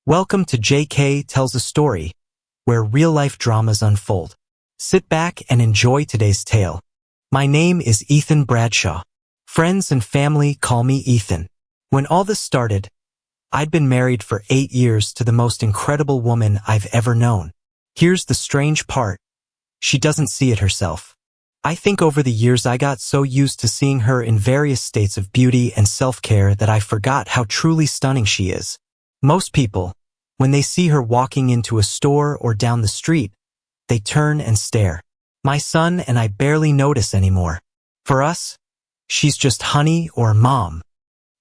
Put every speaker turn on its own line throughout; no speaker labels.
Welcome to JK Tells a Story, where real-life dramas unfold. Sit back and enjoy today's tale. My name is Ethan Bradshaw. Friends and family call me Ethan. When all this started, I'd been married for 8 years to the most incredible woman I've ever known. Here's the strange part. She doesn't see it herself. I think over the years I got so used to seeing her in various states of beauty and self-care that I forgot how truly stunning she is. Most people, when they see her walking into a store or down the street, they turn and stare. My son and I barely notice anymore. For us, she's just honey or mom.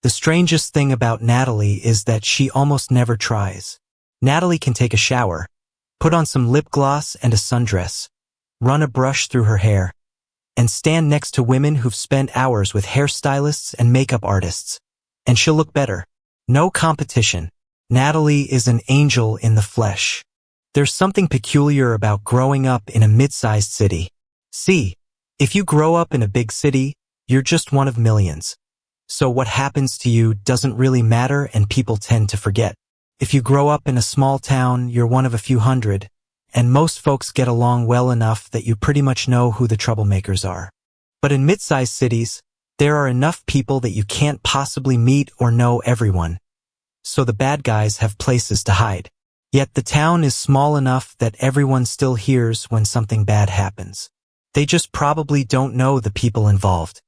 The strangest thing about Natalie is that she almost never tries. Natalie can take a shower, put on some lip gloss and a sundress, run a brush through her hair, and stand next to women who've spent hours with hairstylists and makeup artists, and she'll look better. No competition. Natalie is an angel in the flesh. There's something peculiar about growing up in a mid-sized city. See, if you grow up in a big city, you're just one of millions. So what happens to you doesn't really matter and people tend to forget. If you grow up in a small town, you're one of a few hundred, and most folks get along well enough that you pretty much know who the troublemakers are. But in mid-sized cities, there are enough people that you can't possibly meet or know everyone. So the bad guys have places to hide. Yet the town is small enough that everyone still hears when something bad happens. They just probably don't know the people involved.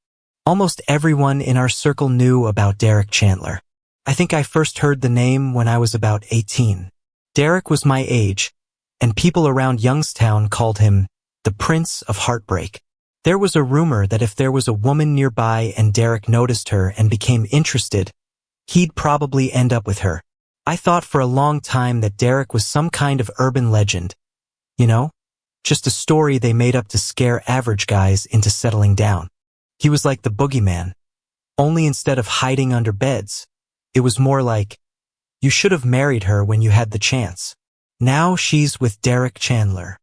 Almost everyone in our circle knew about Derek Chandler. I think I first heard the name when I was about 18. Derek was my age, and people around Youngstown called him the Prince of Heartbreak. There was a rumor that if there was a woman nearby and Derek noticed her and became interested, he'd probably end up with her. I thought for a long time that Derek was some kind of urban legend. You know, just a story they made up to scare average guys into settling down. He was like the boogeyman. Only instead of hiding under beds, it was more like, you should have married her when you had the chance. Now she's with Derek Chandler.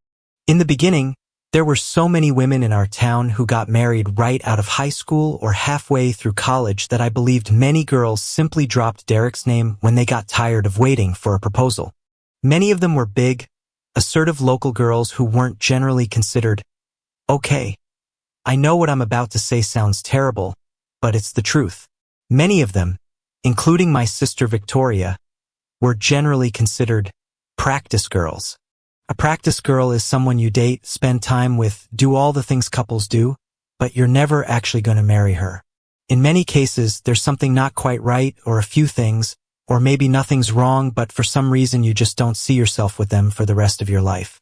In the beginning, there were so many women in our town who got married right out of high school or halfway through college that I believed many girls simply dropped Derek's name when they got tired of waiting for a proposal. Many of them were big, assertive local girls who weren't generally considered okay. I know what I'm about to say sounds terrible, but it's the truth. Many of them, including my sister Victoria, were generally considered practice girls. A practice girl is someone you date, spend time with, do all the things couples do, but you're never actually going to marry her. In many cases, there's something not quite right, or a few things, or maybe nothing's wrong, but for some reason you just don't see yourself with them for the rest of your life.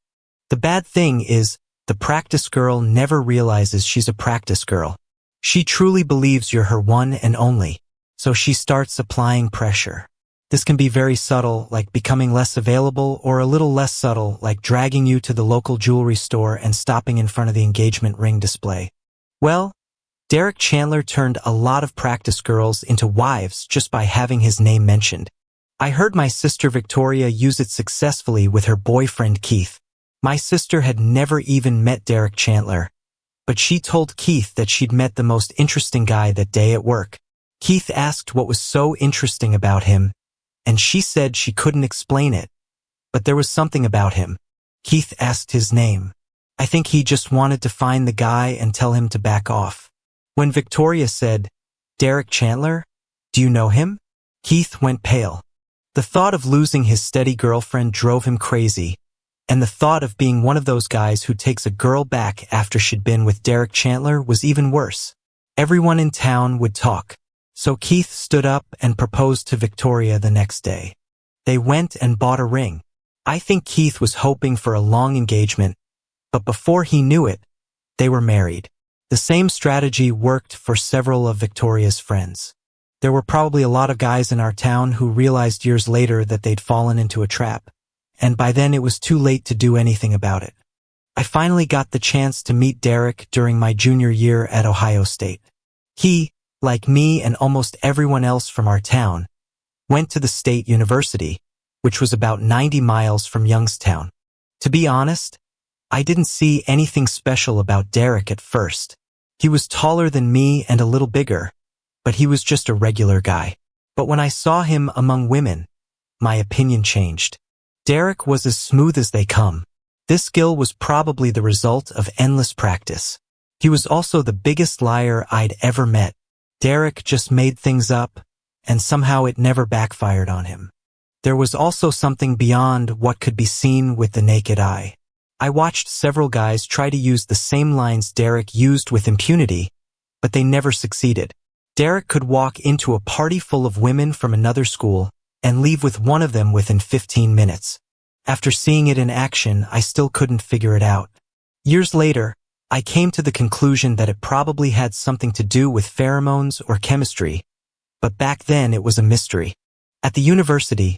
The bad thing is, the practice girl never realizes she's a practice girl. She truly believes you're her one and only, so she starts applying pressure. This can be very subtle, like becoming less available, or a little less subtle, like dragging you to the local jewelry store and stopping in front of the engagement ring display. Well, Derek Chandler turned a lot of practice girls into wives just by having his name mentioned. I heard my sister Victoria use it successfully with her boyfriend Keith. My sister had never even met Derek Chandler, but she told Keith that she'd met the most interesting guy that day at work. Keith asked what was so interesting about him, and she said she couldn't explain it, but there was something about him. Keith asked his name. I think he just wanted to find the guy and tell him to back off. When Victoria said, "Derek Chandler, do you know him?" Keith went pale. The thought of losing his steady girlfriend drove him crazy, and the thought of being one of those guys who takes a girl back after she'd been with Derek Chandler was even worse. Everyone in town would talk. So Keith stood up and proposed to Victoria the next day. They went and bought a ring. I think Keith was hoping for a long engagement, but before he knew it, they were married. The same strategy worked for several of Victoria's friends. There were probably a lot of guys in our town who realized years later that they'd fallen into a trap, and by then it was too late to do anything about it. I finally got the chance to meet Derek during my junior year at Ohio State. He, like me and almost everyone else from our town, went to the state university, which was about 90 miles from Youngstown. To be honest, I didn't see anything special about Derek at first. He was taller than me and a little bigger, but he was just a regular guy. But when I saw him among women, my opinion changed. Derek was as smooth as they come. This skill was probably the result of endless practice. He was also the biggest liar I'd ever met. Derek just made things up, and somehow it never backfired on him. There was also something beyond what could be seen with the naked eye. I watched several guys try to use the same lines Derek used with impunity, but they never succeeded. Derek could walk into a party full of women from another school and leave with one of them within 15 minutes. After seeing it in action, I still couldn't figure it out. Years later, I came to the conclusion that it probably had something to do with pheromones or chemistry, but back then it was a mystery. At the university,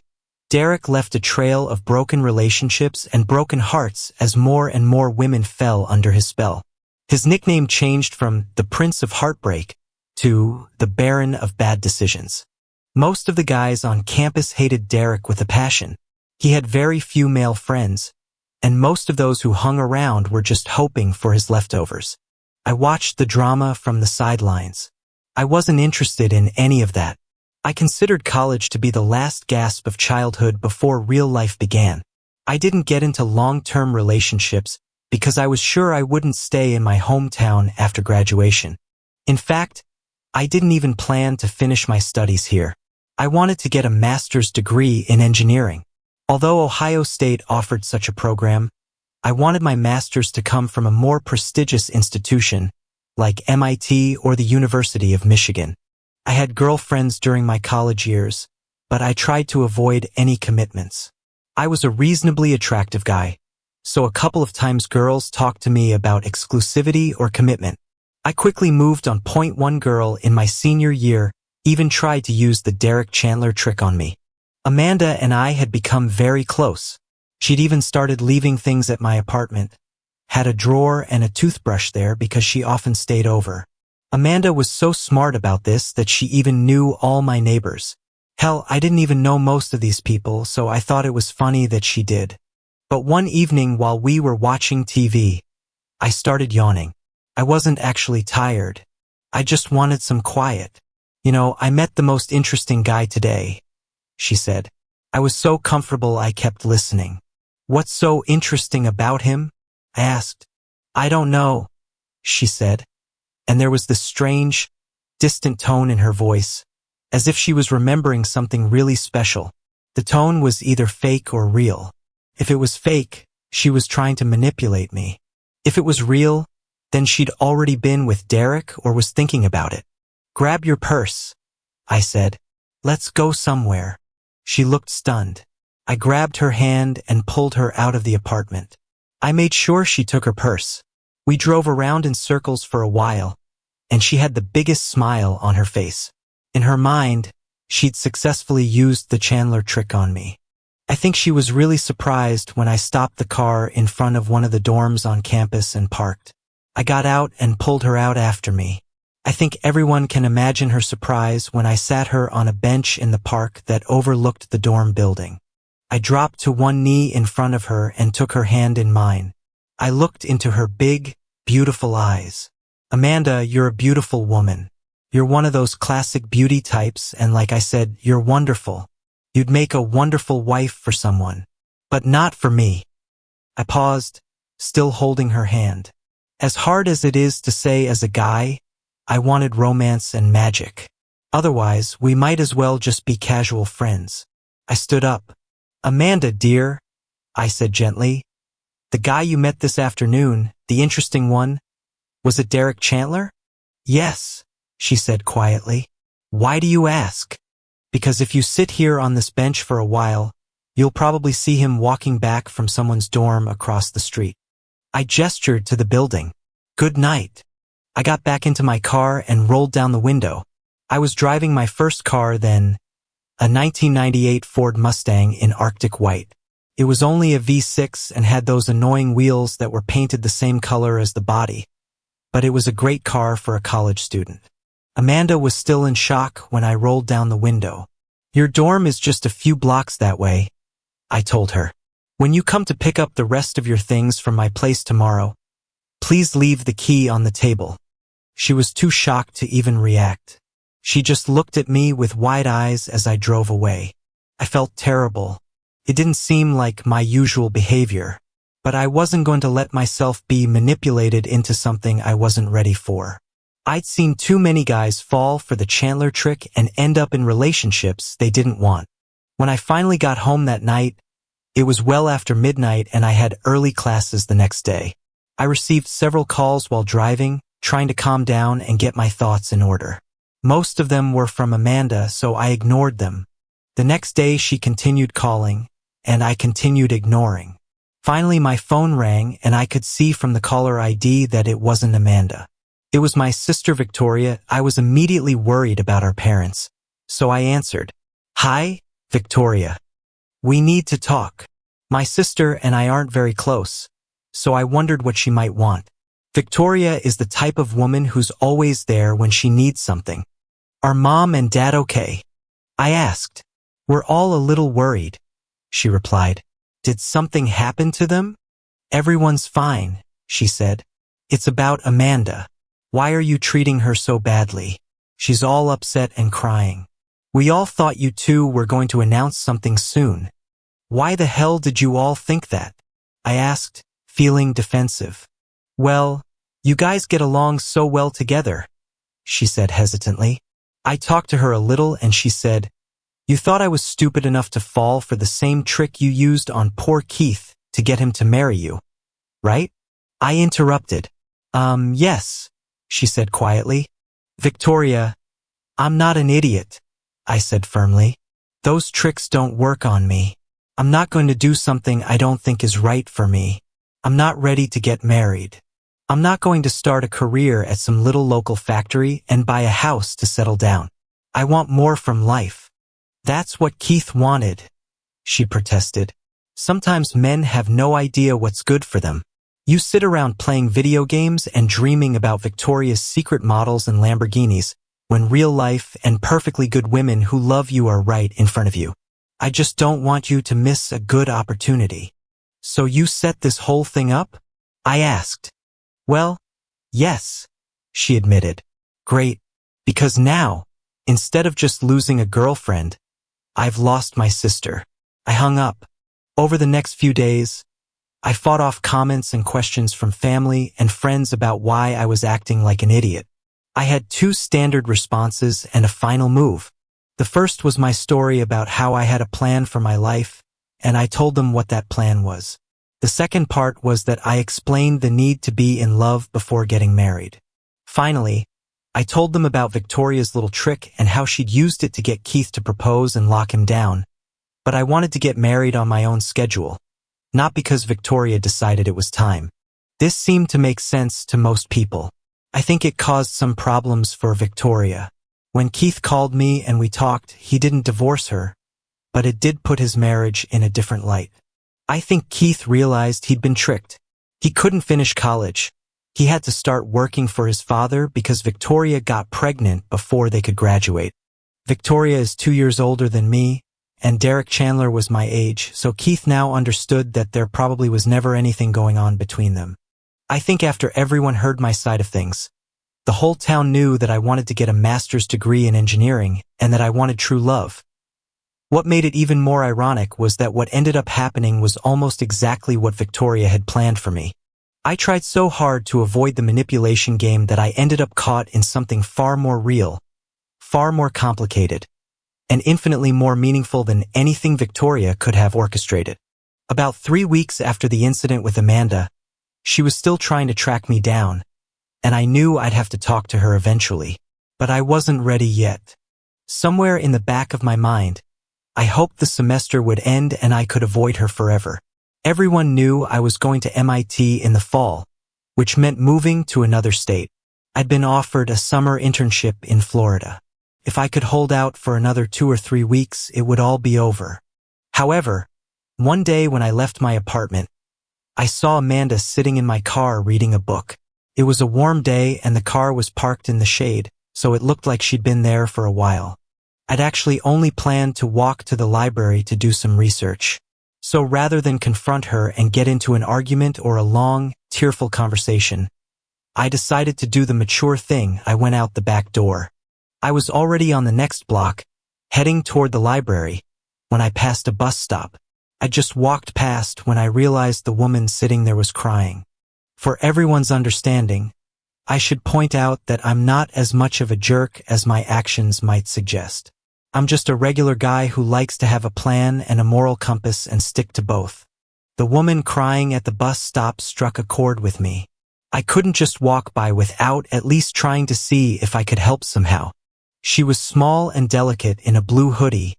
Derek left a trail of broken relationships and broken hearts as more and more women fell under his spell. His nickname changed from the Prince of Heartbreak to the Baron of Bad Decisions. Most of the guys on campus hated Derek with a passion. He had very few male friends, and most of those who hung around were just hoping for his leftovers. I watched the drama from the sidelines. I wasn't interested in any of that. I considered college to be the last gasp of childhood before real life began. I didn't get into long-term relationships because I was sure I wouldn't stay in my hometown after graduation. In fact, I didn't even plan to finish my studies here. I wanted to get a master's degree in engineering. Although Ohio State offered such a program, I wanted my master's to come from a more prestigious institution like MIT or the University of Michigan. I had girlfriends during my college years, but I tried to avoid any commitments. I was a reasonably attractive guy, so a couple of times girls talked to me about exclusivity or commitment. I quickly moved on. One girl in my senior year even tried to use the Derek Chandler trick on me. Amanda and I had become very close. She'd even started leaving things at my apartment, had a drawer and a toothbrush there because she often stayed over. Amanda was so smart about this that she even knew all my neighbors. Hell, I didn't even know most of these people, so I thought it was funny that she did. But one evening while we were watching TV, I started yawning. I wasn't actually tired. I just wanted some quiet. I met the most interesting guy today, she said. I was so comfortable I kept listening. What's so interesting about him? I asked. I don't know, she said. And there was this strange, distant tone in her voice, as if she was remembering something really special. The tone was either fake or real. If it was fake, she was trying to manipulate me. If it was real, then she'd already been with Derek or was thinking about it. Grab your purse, I said. Let's go somewhere. She looked stunned. I grabbed her hand and pulled her out of the apartment. I made sure she took her purse. We drove around in circles for a while, and she had the biggest smile on her face. In her mind, she'd successfully used the Chandler trick on me. I think she was really surprised when I stopped the car in front of one of the dorms on campus and parked. I got out and pulled her out after me. I think everyone can imagine her surprise when I sat her on a bench in the park that overlooked the dorm building. I dropped to one knee in front of her and took her hand in mine. I looked into her big, beautiful eyes. Amanda, you're a beautiful woman. You're one of those classic beauty types, and like I said, you're wonderful. You'd make a wonderful wife for someone. But not for me. I paused, still holding her hand. As hard as it is to say as a guy, I wanted romance and magic. Otherwise, we might as well just be casual friends. I stood up. Amanda, dear, I said gently. The guy you met this afternoon, the interesting one, was it Derek Chandler? Yes, she said quietly. Why do you ask? Because if you sit here on this bench for a while, you'll probably see him walking back from someone's dorm across the street. I gestured to the building. Good night. I got back into my car and rolled down the window. I was driving my first car then, a 1998 Ford Mustang in Arctic white. It was only a V6 and had those annoying wheels that were painted the same color as the body, but it was a great car for a college student. Amanda was still in shock when I rolled down the window. Your dorm is just a few blocks that way, I told her. When you come to pick up the rest of your things from my place tomorrow, please leave the key on the table. She was too shocked to even react. She just looked at me with wide eyes as I drove away. I felt terrible. It didn't seem like my usual behavior, but I wasn't going to let myself be manipulated into something I wasn't ready for. I'd seen too many guys fall for the Chandler trick and end up in relationships they didn't want. When I finally got home that night, it was well after midnight and I had early classes the next day. I received several calls while driving, trying to calm down and get my thoughts in order. Most of them were from Amanda, so I ignored them. The next day she continued calling, and I continued ignoring. Finally my phone rang and I could see from the caller ID that it wasn't Amanda. It was my sister Victoria. I was immediately worried about our parents, so I answered, "Hi, Victoria. We need to talk." My sister and I aren't very close, so I wondered what she might want. Victoria is the type of woman who's always there when she needs something. "Are Mom and Dad okay?" I asked. "We're all a little worried," she replied. "Did something happen to them?" "Everyone's fine," she said. "It's about Amanda. Why are you treating her so badly? She's all upset and crying. We all thought you two were going to announce something soon. Why the hell did you all think that?" I asked, feeling defensive. "Well, you guys get along so well together," she said hesitantly. I talked to her a little and she said, "You thought I was stupid enough to fall for the same trick you used on poor Keith to get him to marry you, right?" I interrupted. Yes," she said quietly. "Victoria, I'm not an idiot," I said firmly. "Those tricks don't work on me. I'm not going to do something I don't think is right for me. I'm not ready to get married. I'm not going to start a career at some little local factory and buy a house to settle down. I want more from life." "That's what Keith wanted," she protested. "Sometimes men have no idea what's good for them. You sit around playing video games and dreaming about Victoria's Secret models and Lamborghinis, when real life and perfectly good women who love you are right in front of you. I just don't want you to miss a good opportunity." "So you set this whole thing up?" I asked. "Well, yes," she admitted. "Great, because now, instead of just losing a girlfriend, I've lost my sister." I hung up. Over the next few days, I fought off comments and questions from family and friends about why I was acting like an idiot. I had two standard responses and a final move. The first was my story about how I had a plan for my life, and I told them what that plan was. The second part was that I explained the need to be in love before getting married. Finally, I told them about Victoria's little trick and how she'd used it to get Keith to propose and lock him down. But I wanted to get married on my own schedule, not because Victoria decided it was time. This seemed to make sense to most people. I think it caused some problems for Victoria. When Keith called me and we talked, he didn't divorce her, but it did put his marriage in a different light. I think Keith realized he'd been tricked. He couldn't finish college. He had to start working for his father because Victoria got pregnant before they could graduate. Victoria is 2 years older than me, and Derek Chandler was my age, so Keith now understood that there probably was never anything going on between them. I think after everyone heard my side of things, the whole town knew that I wanted to get a master's degree in engineering and that I wanted true love. What made it even more ironic was that what ended up happening was almost exactly what Victoria had planned for me. I tried so hard to avoid the manipulation game that I ended up caught in something far more real, far more complicated, and infinitely more meaningful than anything Victoria could have orchestrated. About 3 weeks after the incident with Amanda, she was still trying to track me down, and I knew I'd have to talk to her eventually, but I wasn't ready yet. Somewhere in the back of my mind, I hoped the semester would end and I could avoid her forever. Everyone knew I was going to MIT in the fall, which meant moving to another state. I'd been offered a summer internship in Florida. If I could hold out for another 2 or 3 weeks, it would all be over. However, one day when I left my apartment, I saw Amanda sitting in my car reading a book. It was a warm day and the car was parked in the shade, so it looked like she'd been there for a while. I'd actually only planned to walk to the library to do some research. So rather than confront her and get into an argument or a long, tearful conversation, I decided to do the mature thing. I went out the back door. I was already on the next block, heading toward the library, when I passed a bus stop. I just walked past when I realized the woman sitting there was crying. For everyone's understanding, I should point out that I'm not as much of a jerk as my actions might suggest. I'm just a regular guy who likes to have a plan and a moral compass and stick to both. The woman crying at the bus stop struck a chord with me. I couldn't just walk by without at least trying to see if I could help somehow. She was small and delicate in a blue hoodie,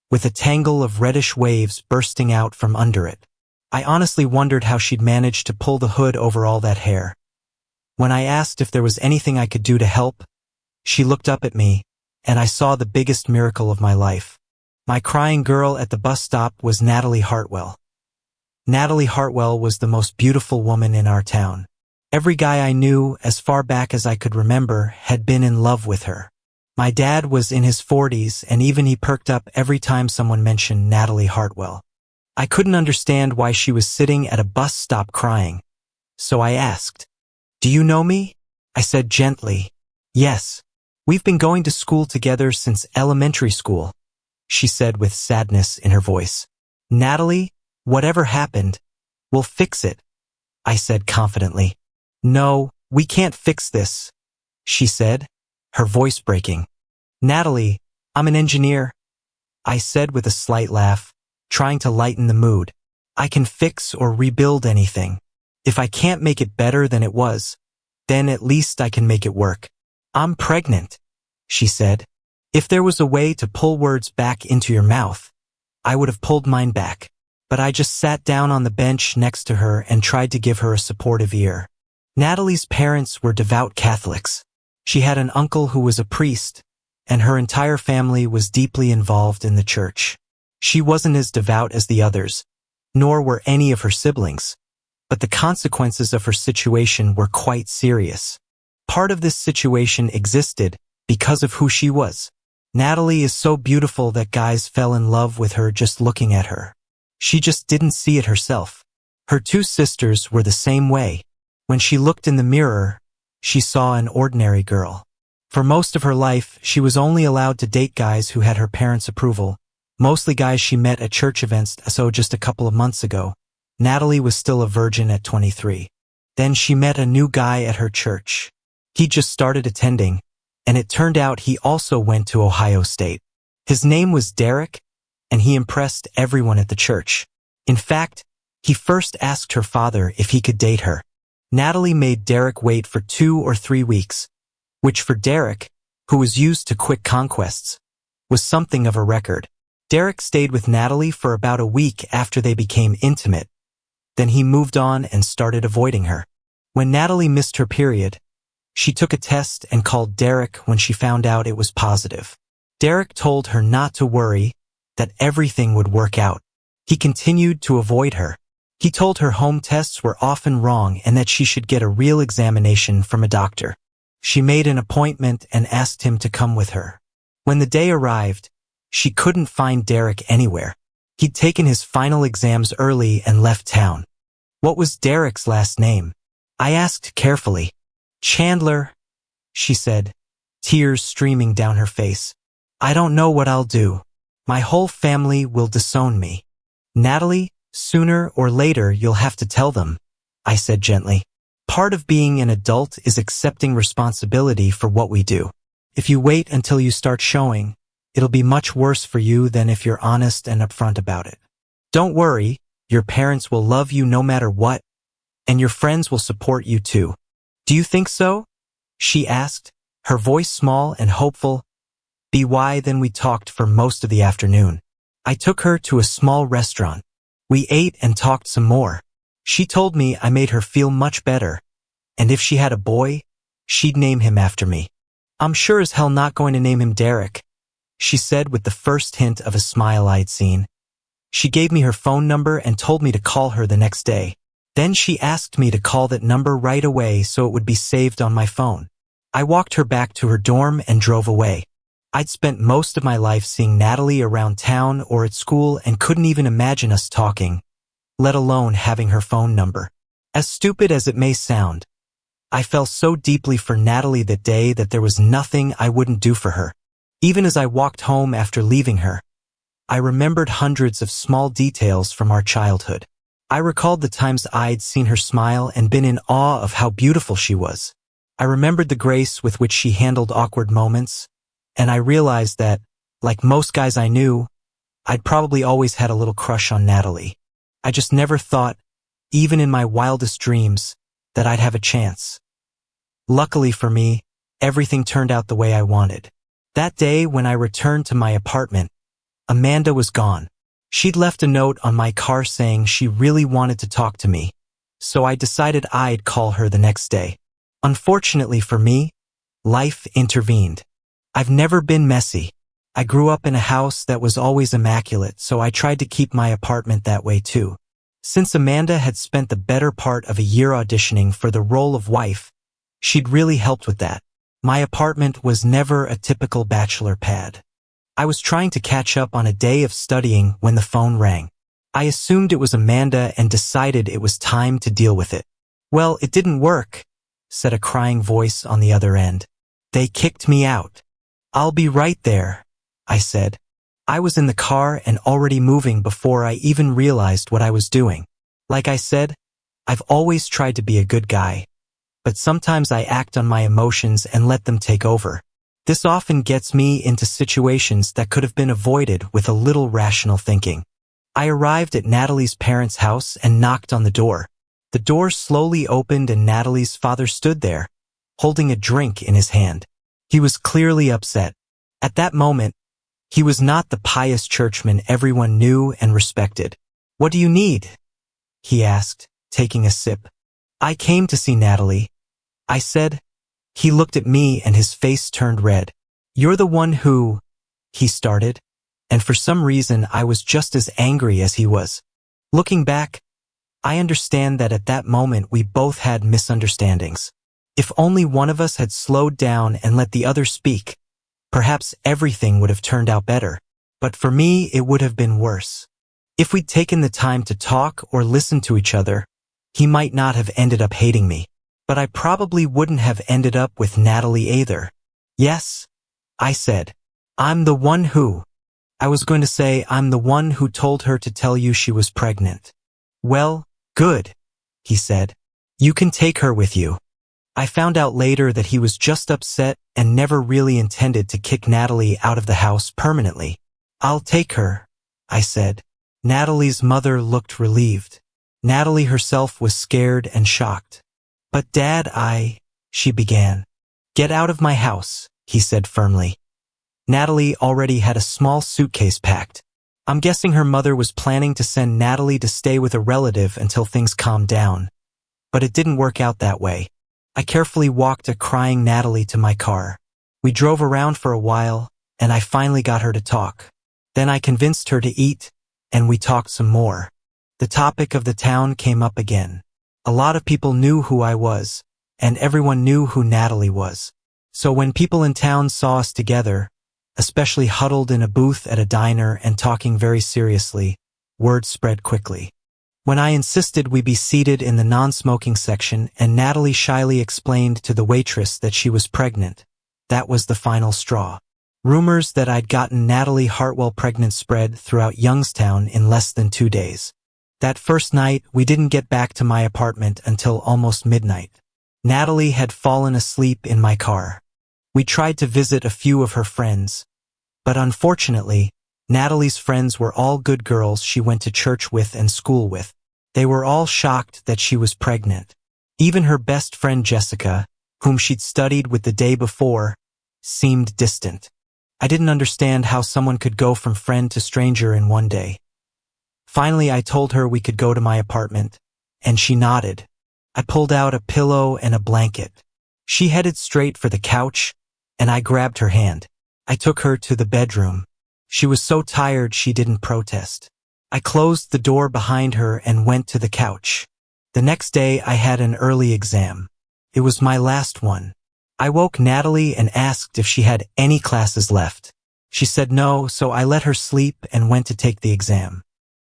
with a tangle of reddish waves bursting out from under it. I honestly wondered how she'd managed to pull the hood over all that hair. When I asked if there was anything I could do to help, she looked up at me, and I saw the biggest miracle of my life. My crying girl at the bus stop was Natalie Hartwell. Natalie Hartwell was the most beautiful woman in our town. Every guy I knew, as far back as I could remember, had been in love with her. My dad was in his 40s, and even he perked up every time someone mentioned Natalie Hartwell. I couldn't understand why she was sitting at a bus stop crying, so I asked, "Do you know me?" I said gently, "Yes. We've been going to school together since elementary school," she said with sadness in her voice. "Natalie, whatever happened, we'll fix it," I said confidently. "No, we can't fix this," she said, her voice breaking. "Natalie, I'm an engineer," I said with a slight laugh, trying to lighten the mood. "I can fix or rebuild anything. If I can't make it better than it was, then at least I can make it work." "I'm pregnant," she said. If there was a way to pull words back into your mouth, I would have pulled mine back. But I just sat down on the bench next to her and tried to give her a supportive ear. Natalie's parents were devout Catholics. She had an uncle who was a priest, and her entire family was deeply involved in the church. She wasn't as devout as the others, nor were any of her siblings, but the consequences of her situation were quite serious. Part of this situation existed because of who she was. Natalie is so beautiful that guys fell in love with her just looking at her. She just didn't see it herself. Her two sisters were the same way. When she looked in the mirror, she saw an ordinary girl. For most of her life, she was only allowed to date guys who had her parents' approval, mostly guys she met at church events. So just a couple of months ago, Natalie was still a virgin at 23. Then she met a new guy at her church. He just started attending, and it turned out he also went to Ohio State. His name was Derek, and he impressed everyone at the church. In fact, he first asked her father if he could date her. Natalie made Derek wait for 2 or 3 weeks, which for Derek, who was used to quick conquests, was something of a record. Derek stayed with Natalie for about a week after they became intimate. Then he moved on and started avoiding her. When Natalie missed her period, she took a test and called Derek when she found out it was positive. Derek told her not to worry, that everything would work out. He continued to avoid her. He told her home tests were often wrong and that she should get a real examination from a doctor. She made an appointment and asked him to come with her. When the day arrived, she couldn't find Derek anywhere. He'd taken his final exams early and left town. What was Derek's last name? I asked carefully. "Chandler," she said, tears streaming down her face. "I don't know what I'll do. My whole family will disown me." "Natalie, sooner or later you'll have to tell them," I said gently. "Part of being an adult is accepting responsibility for what we do. If you wait until you start showing, it'll be much worse for you than if you're honest and upfront about it. Don't worry, your parents will love you no matter what, and your friends will support you too." "Do you think so?" she asked, her voice small and hopeful. Then we talked for most of the afternoon. I took her to a small restaurant. We ate and talked some more. She told me I made her feel much better, and if she had a boy, she'd name him after me. "I'm sure as hell not going to name him Derek," she said with the first hint of a smile I'd seen. She gave me her phone number and told me to call her the next day. Then she asked me to call that number right away so it would be saved on my phone. I walked her back to her dorm and drove away. I'd spent most of my life seeing Natalie around town or at school and couldn't even imagine us talking, let alone having her phone number. As stupid as it may sound, I fell so deeply for Natalie that day that there was nothing I wouldn't do for her. Even as I walked home after leaving her, I remembered hundreds of small details from our childhood. I recalled the times I'd seen her smile and been in awe of how beautiful she was. I remembered the grace with which she handled awkward moments, and I realized that, like most guys I knew, I'd probably always had a little crush on Natalie. I just never thought, even in my wildest dreams, that I'd have a chance. Luckily for me, everything turned out the way I wanted. That day when I returned to my apartment, Amanda was gone. She'd left a note on my car saying she really wanted to talk to me, so I decided I'd call her the next day. Unfortunately for me, life intervened. I've never been messy. I grew up in a house that was always immaculate, so I tried to keep my apartment that way too. Since Amanda had spent the better part of a year auditioning for the role of wife, she'd really helped with that. My apartment was never a typical bachelor pad. I was trying to catch up on a day of studying when the phone rang. I assumed it was Amanda and decided it was time to deal with it. "Well, it didn't work," said a crying voice on the other end. "They kicked me out." "I'll be right there," I said. I was in the car and already moving before I even realized what I was doing. Like I said, I've always tried to be a good guy, but sometimes I act on my emotions and let them take over. This often gets me into situations that could have been avoided with a little rational thinking. I arrived at Natalie's parents' house and knocked on the door. The door slowly opened and Natalie's father stood there, holding a drink in his hand. He was clearly upset. At that moment, he was not the pious churchman everyone knew and respected. "What do you need?" he asked, taking a sip. "I came to see Natalie," I said. He looked at me and his face turned red. "You're the one who," he started, and for some reason I was just as angry as he was. Looking back, I understand that at that moment we both had misunderstandings. If only one of us had slowed down and let the other speak, perhaps everything would have turned out better. But for me, it would have been worse. If we'd taken the time to talk or listen to each other, he might not have ended up hating me. But I probably wouldn't have ended up with Natalie either. "Yes," I said. "I'm the one who." I was going to say, "I'm the one who told her to tell you she was pregnant." "Well, good," he said. "You can take her with you." I found out later that he was just upset and never really intended to kick Natalie out of the house permanently. "I'll take her," I said. Natalie's mother looked relieved. Natalie herself was scared and shocked. "But Dad, she began. "Get out of my house," he said firmly. Natalie already had a small suitcase packed. I'm guessing her mother was planning to send Natalie to stay with a relative until things calmed down. But it didn't work out that way. I carefully walked a crying Natalie to my car. We drove around for a while, and I finally got her to talk. Then I convinced her to eat, and we talked some more. The topic of the town came up again. A lot of people knew who I was, and everyone knew who Natalie was. So when people in town saw us together, especially huddled in a booth at a diner and talking very seriously, word spread quickly. When I insisted we be seated in the non-smoking section and Natalie shyly explained to the waitress that she was pregnant, that was the final straw. Rumors that I'd gotten Natalie Hartwell pregnant spread throughout Youngstown in less than 2 days. That first night, we didn't get back to my apartment until almost midnight. Natalie had fallen asleep in my car. We tried to visit a few of her friends, but unfortunately, Natalie's friends were all good girls she went to church with and school with. They were all shocked that she was pregnant. Even her best friend Jessica, whom she'd studied with the day before, seemed distant. I didn't understand how someone could go from friend to stranger in one day. Finally, I told her we could go to my apartment, and she nodded. I pulled out a pillow and a blanket. She headed straight for the couch, and I grabbed her hand. I took her to the bedroom. She was so tired she didn't protest. I closed the door behind her and went to the couch. The next day, I had an early exam. It was my last one. I woke Natalie and asked if she had any classes left. She said no, so I let her sleep and went to take the exam.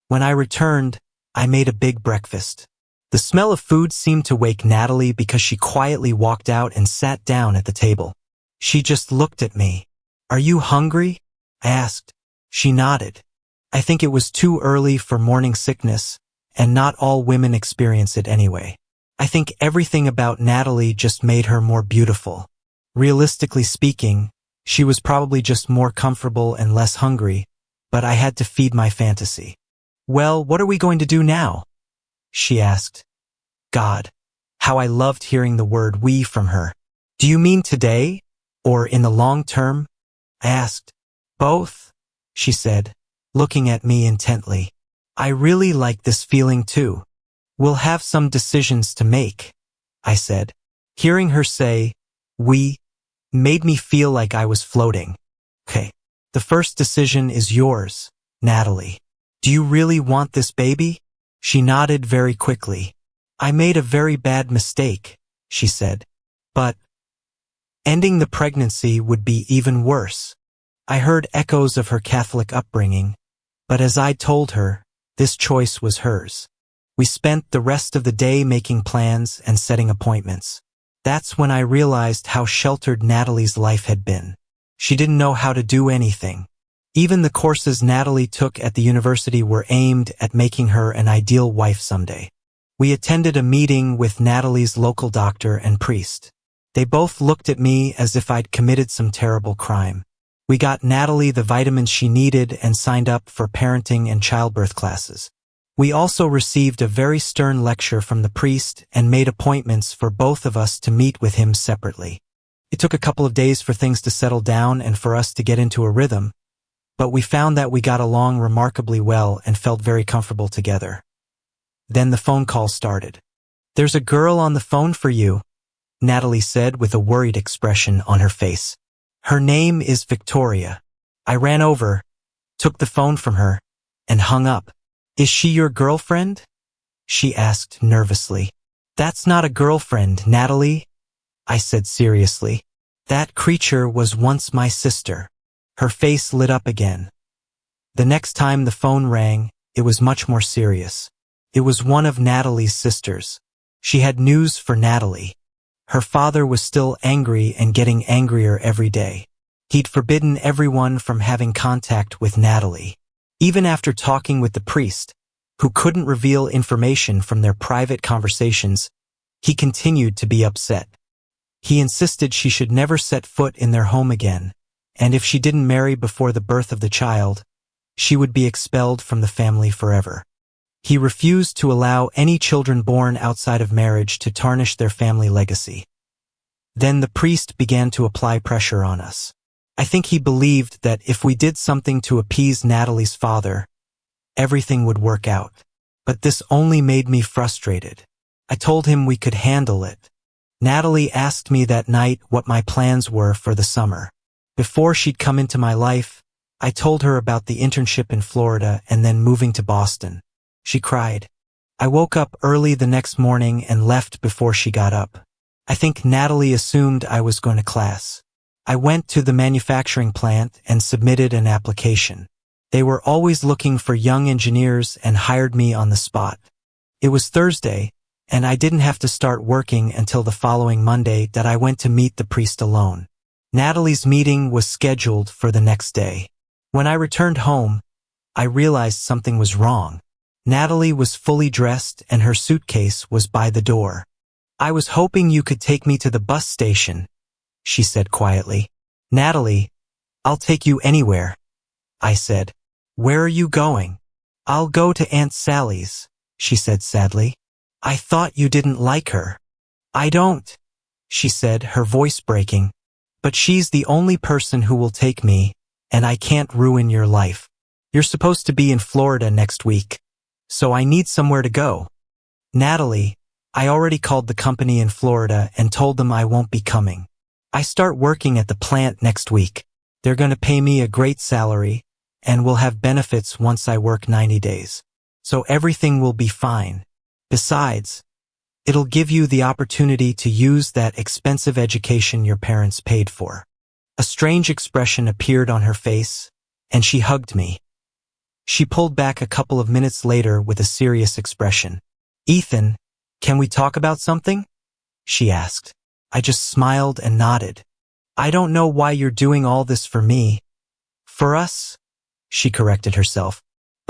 When I returned, I made a big breakfast. The smell of food seemed to wake Natalie because she quietly walked out and sat down at the table. She just looked at me. "Are you hungry?" I asked. She nodded. I think it was too early for morning sickness, and not all women experience it anyway. I think everything about Natalie just made her more beautiful. Realistically speaking, she was probably just more comfortable and less hungry, but I had to feed my fantasy. "Well, what are we going to do now?" she asked. God, how I loved hearing the word "we" from her. "Do you mean today? Or in the long term?" I asked. "Both," she said, looking at me intently. "I really like this feeling too. We'll have some decisions to make," I said. Hearing her say, "we," made me feel like I was floating. "Okay, the first decision is yours, Natalie. Do you really want this baby?" She nodded very quickly. "I made a very bad mistake," she said. "But ending the pregnancy would be even worse." I heard echoes of her Catholic upbringing, but as I told her, this choice was hers. We spent the rest of the day making plans and setting appointments. That's when I realized how sheltered Natalie's life had been. She didn't know how to do anything. Even the courses Natalie took at the university were aimed at making her an ideal wife someday. We attended a meeting with Natalie's local doctor and priest. They both looked at me as if I'd committed some terrible crime. We got Natalie the vitamins she needed and signed up for parenting and childbirth classes. We also received a very stern lecture from the priest and made appointments for both of us to meet with him separately. It took a couple of days for things to settle down and for us to get into a rhythm, but we found that we got along remarkably well and felt very comfortable together. Then the phone call started. "There's a girl on the phone for you," Natalie said with a worried expression on her face. "Her name is Victoria." I ran over, took the phone from her, and hung up. "Is she your girlfriend?" she asked nervously. "That's not a girlfriend, Natalie," I said seriously. "That creature was once my sister." Her face lit up again. The next time the phone rang, it was much more serious. It was one of Natalie's sisters. She had news for Natalie. Her father was still angry and getting angrier every day. He'd forbidden everyone from having contact with Natalie. Even after talking with the priest, who couldn't reveal information from their private conversations, he continued to be upset. He insisted she should never set foot in their home again, and if she didn't marry before the birth of the child, she would be expelled from the family forever. He refused to allow any children born outside of marriage to tarnish their family legacy. Then the priest began to apply pressure on us. I think he believed that if we did something to appease Natalie's father, everything would work out. But this only made me frustrated. I told him we could handle it. Natalie asked me that night what my plans were for the summer. Before she'd come into my life, I told her about the internship in Florida and then moving to Boston. She cried. I woke up early the next morning and left before she got up. I think Natalie assumed I was going to class. I went to the manufacturing plant and submitted an application. They were always looking for young engineers and hired me on the spot. It was Thursday, and I didn't have to start working until the following Monday that I went to meet the priest alone. Natalie's meeting was scheduled for the next day. When I returned home, I realized something was wrong. Natalie was fully dressed and her suitcase was by the door. "I was hoping you could take me to the bus station," she said quietly. "Natalie, I'll take you anywhere," I said. "Where are you going?" "I'll go to Aunt Sally's," she said sadly. "I thought you didn't like her." "I don't," she said, her voice breaking. "But she's the only person who will take me, and I can't ruin your life. You're supposed to be in Florida next week, so I need somewhere to go." "Natalie, I already called the company in Florida and told them I won't be coming. I start working at the plant next week. They're going to pay me a great salary, and we'll have benefits once I work 90 days. So everything will be fine. Besides, it'll give you the opportunity to use that expensive education your parents paid for." A strange expression appeared on her face, and she hugged me. She pulled back a couple of minutes later with a serious expression. "Ethan, can we talk about something?" she asked. I just smiled and nodded. "I don't know why you're doing all this for me." "For us," she corrected herself.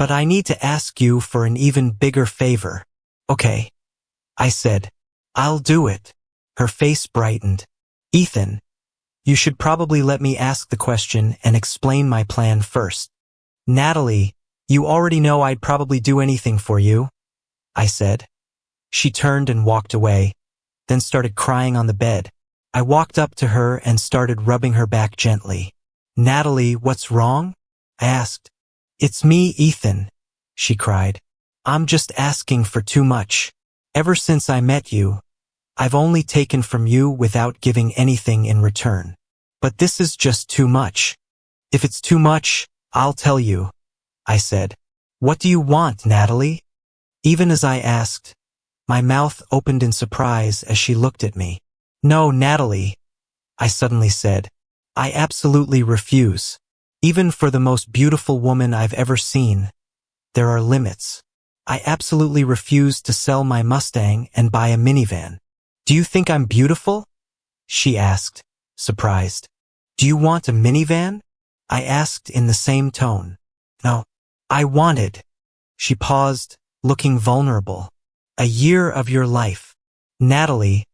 But I need to ask you for an even bigger favor. Okay, I said. I'll do it. Her face brightened. Ethan, you should probably let me ask the question and explain my plan first. Natalie, you already know I'd probably do anything for you, I said. She turned and walked away, then started crying on the bed. I walked up to her and started rubbing her back gently. Natalie, what's wrong? I asked. It's me, Ethan, she cried. I'm just asking for too much. Ever since I met you, I've only taken from you without giving anything in return. But this is just too much. If it's too much, I'll tell you, I said. What do you want, Natalie? Even as I asked, my mouth opened in surprise as she looked at me. No, Natalie, I suddenly said. I absolutely refuse. Even for the most beautiful woman I've ever seen, there are limits. I absolutely refuse to sell my Mustang and buy a minivan. Do you think I'm beautiful? She asked, surprised. Do you want a minivan? I asked in the same tone. No, I wanted. She paused, looking vulnerable. A year of your life. Natalie,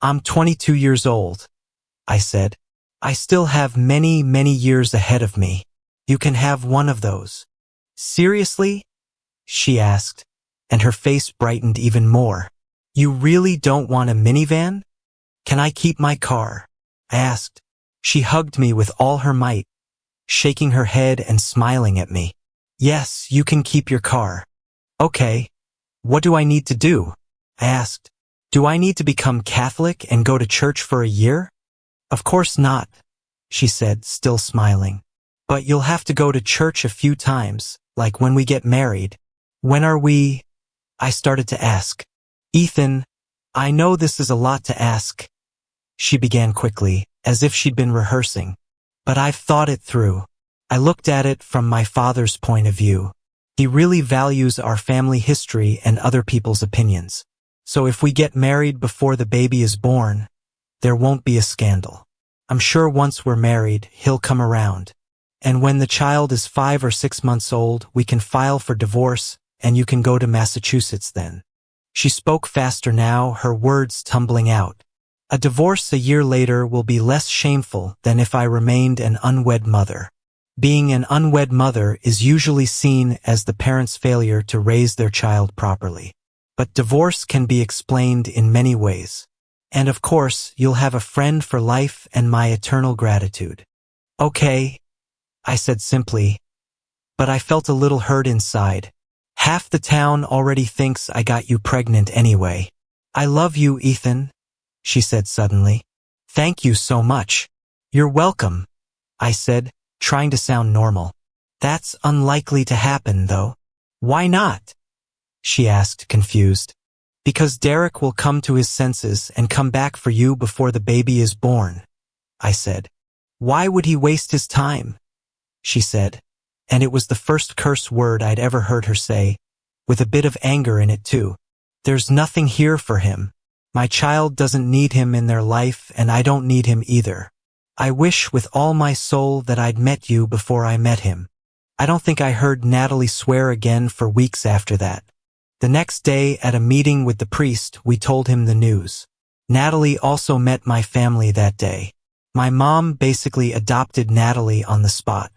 I'm 22 years old, I said. I still have many, many years ahead of me. You can have one of those. Seriously? She asked, and her face brightened even more. You really don't want a minivan? Can I keep my car? I asked. She hugged me with all her might, shaking her head and smiling at me. Yes, you can keep your car. Okay. What do I need to do? I asked. Do I need to become Catholic and go to church for a year? Of course not, she said, still smiling. But you'll have to go to church a few times, like when we get married. When are we? I started to ask. Ethan, I know this is a lot to ask, she began quickly, as if she'd been rehearsing. But I've thought it through. I looked at it from my father's point of view. He really values our family history and other people's opinions. So if we get married before the baby is born, there won't be a scandal. I'm sure once we're married, he'll come around. And when the child is 5 or 6 months old, we can file for divorce, and you can go to Massachusetts then. She spoke faster now, her words tumbling out. A divorce a year later will be less shameful than if I remained an unwed mother. Being an unwed mother is usually seen as the parent's failure to raise their child properly. But divorce can be explained in many ways. And of course, you'll have a friend for life and my eternal gratitude. Okay, I said simply, but I felt a little hurt inside. Half the town already thinks I got you pregnant anyway. I love you, Ethan, she said suddenly. Thank you so much. You're welcome, I said, trying to sound normal. That's unlikely to happen, though. Why not? She asked, confused. Because Derek will come to his senses and come back for you before the baby is born, I said. Why would he waste his time? She said, and it was the first curse word I'd ever heard her say, with a bit of anger in it too. There's nothing here for him. My child doesn't need him in their life, and I don't need him either. I wish with all my soul that I'd met you before I met him. I don't think I heard Natalie swear again for weeks after that. The next day, at a meeting with the priest, we told him the news. Natalie also met my family that day. My mom basically adopted Natalie on the spot.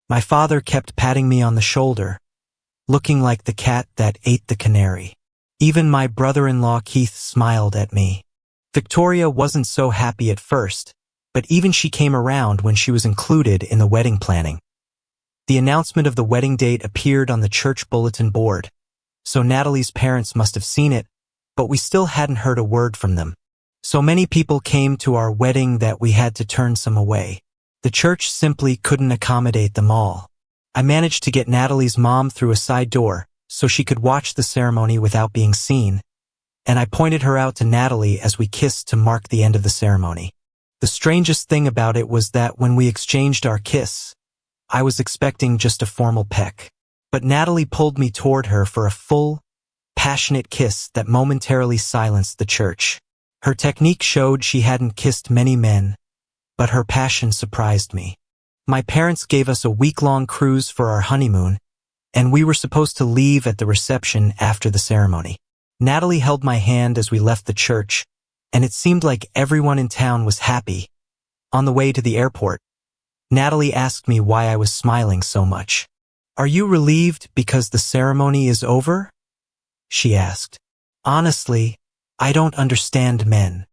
My father kept patting me on the shoulder, looking like the cat that ate the canary. Even my brother-in-law Keith smiled at me. Victoria wasn't so happy at first, but even she came around when she was included in the wedding planning. The announcement of the wedding date appeared on the church bulletin board, so Natalie's parents must have seen it, but we still hadn't heard a word from them. So many people came to our wedding that we had to turn some away. The church simply couldn't accommodate them all. I managed to get Natalie's mom through a side door so she could watch the ceremony without being seen, and I pointed her out to Natalie as we kissed to mark the end of the ceremony. The strangest thing about it was that when we exchanged our kiss, I was expecting just a formal peck. But Natalie pulled me toward her for a full, passionate kiss that momentarily silenced the church. Her technique showed she hadn't kissed many men, but her passion surprised me. My parents gave us a week-long cruise for our honeymoon, and we were supposed to leave at the reception after the ceremony. Natalie held my hand as we left the church, and it seemed like everyone in town was happy. On the way to the airport, Natalie asked me why I was smiling so much. "Are you relieved because the ceremony is over?" she asked. "Honestly, I don't understand men.